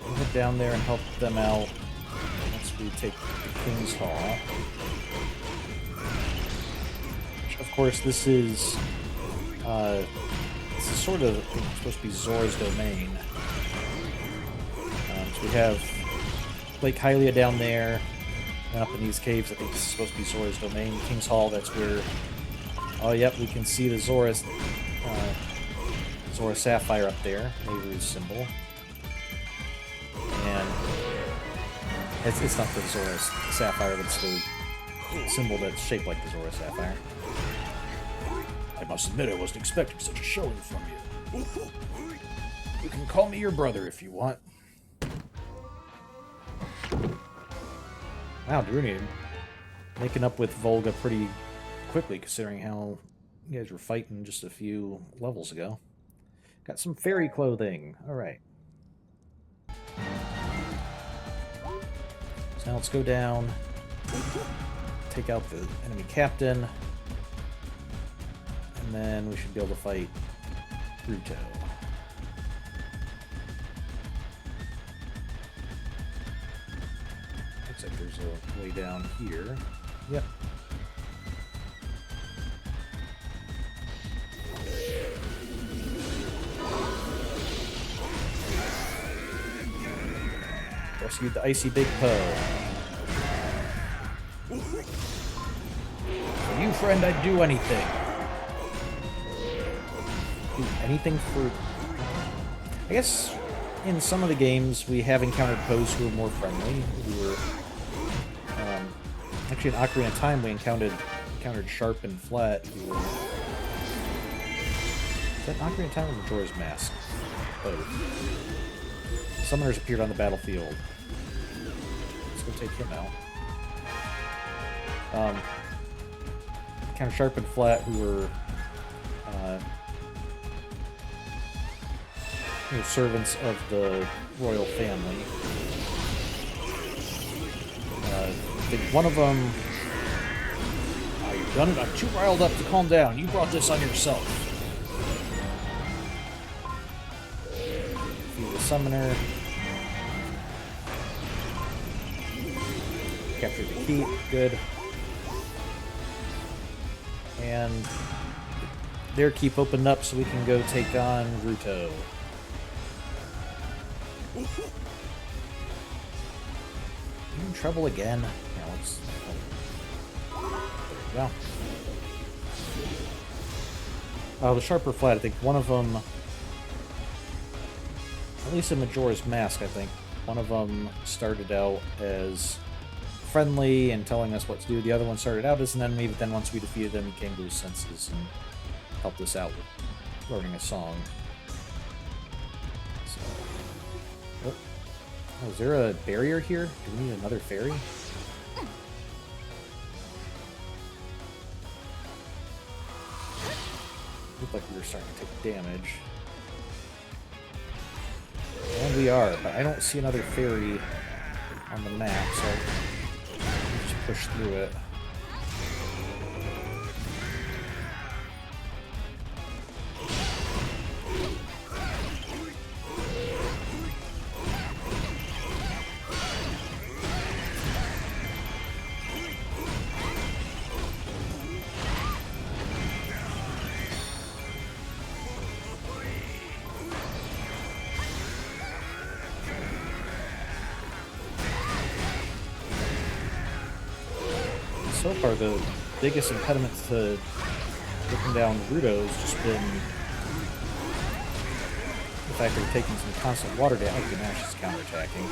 We'll head down there and help them out once we take the King's Hall. Which, of course, this is sort of supposed to be Zora's domain. So we have Lake Hylia down there, and up in these caves. I think this is supposed to be Zora's domain. King's Hall, that's where... Oh, yep, we can see the Zora Sapphire up there, Nehru's symbol. And it's not the Zora Sapphire, but it's the symbol that's shaped like the Zora Sapphire. I must admit I wasn't expecting such a showing from you. You can call me your brother if you want. Wow, Druni making up with Volga pretty quickly, considering how you guys were fighting just a few levels ago. Got some fairy clothing. Alright. So now let's go down, take out the enemy captain, and then we should be able to fight Ruto. Looks like there's a way down here. Yep. Rescued the icy Big Poe. For you, friend, I'd do anything. Do anything for... I guess in some of the games we have encountered Poes who are more friendly. Who were... actually, in Ocarina of Time we encountered Sharp and Flat. Who were... Is that Ocarina of Time or Majora's Mask? Both. Summoners appeared on the battlefield. Let's go take him out. Kind of Sharp and Flat, who were servants of the royal family. I think one of them... Oh, you've done it? I'm too riled up to calm down. You brought this on yourself. Be the summoner. Capture the keep, good. And their keep opened up so we can go take on Ruto. You in trouble again? Yeah, let's... There we go. The Sharp or Flat, I think one of them... At least in Majora's Mask, I think. One of them started out as friendly and telling us what to do. The other one started out as an enemy, but then once we defeated him, he came to his senses and helped us out with learning a song. So, oh, is there a barrier here? Do we need another fairy? Looked like we were starting to take damage. And we are, but I don't see another fairy on the map, so just push through it. So far, the biggest impediment to looking down Ruto has just been the fact that we're taking some constant water damage. Okay, now she's counterattacking.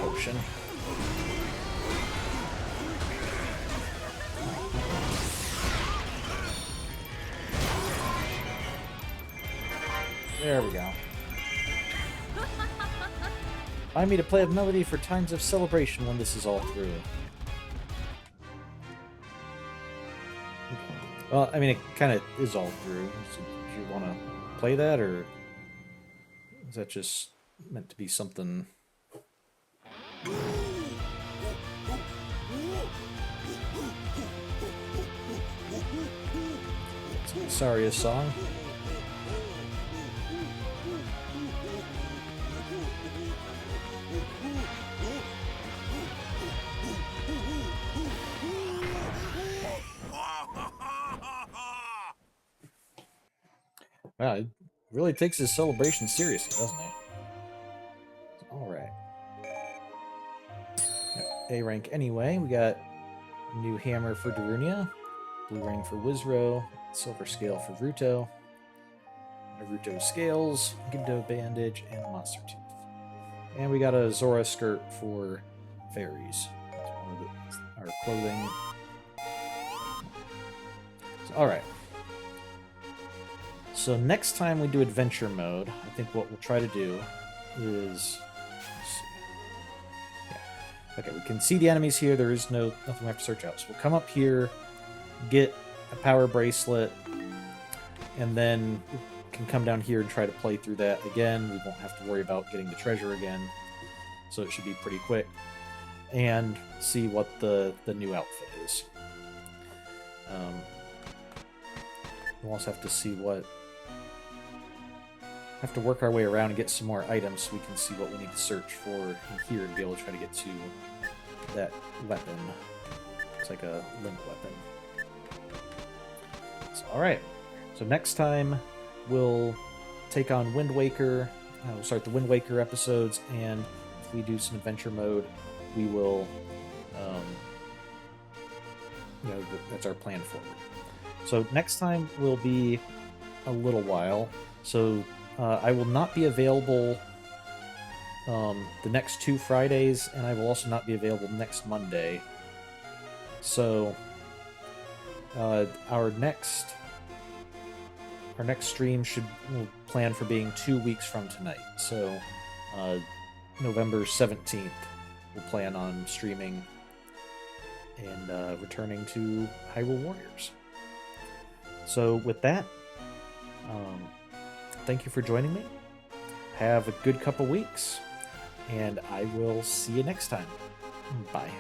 Potion. There we go. Remind me to play a melody for times of celebration when this is all through. Well, I mean, it kind of is all through. So do you want to play that, or is that just meant to be something? Sorry, a song. Wow, it really takes his celebration seriously, doesn't he? Alright. A rank anyway. We got a new hammer for Darunia, blue ring for Wizro, silver scale for Ruto, Naruto scales, Ginto bandage, and monster tooth. And we got a Zora skirt for fairies. That's one of our clothing. So, alright. So next time we do adventure mode, I think what we'll try to do is... Okay, we can see the enemies here. There is nothing we have to search out. So we'll come up here, get a power bracelet, and then we can come down here and try to play through that again. We won't have to worry about getting the treasure again. So it should be pretty quick. And see what the new outfit is. We'll also have to see what... Have to work our way around and get some more items so we can see what we need to search for in here to be able to try to get to that weapon. It's like a link weapon. So, alright. So next time we'll take on Wind Waker. We'll start the Wind Waker episodes, and if we do some adventure mode, we will... that's our plan forward. So next time will be a little while. So... I will not be available the next 2 Fridays, and I will also not be available next Monday. So our next stream we'll plan for being 2 weeks from tonight. So November 17th, we'll plan on streaming and returning to Hyrule Warriors. So with that. Thank you for joining me. Have a good couple weeks, and I will see you next time. Bye.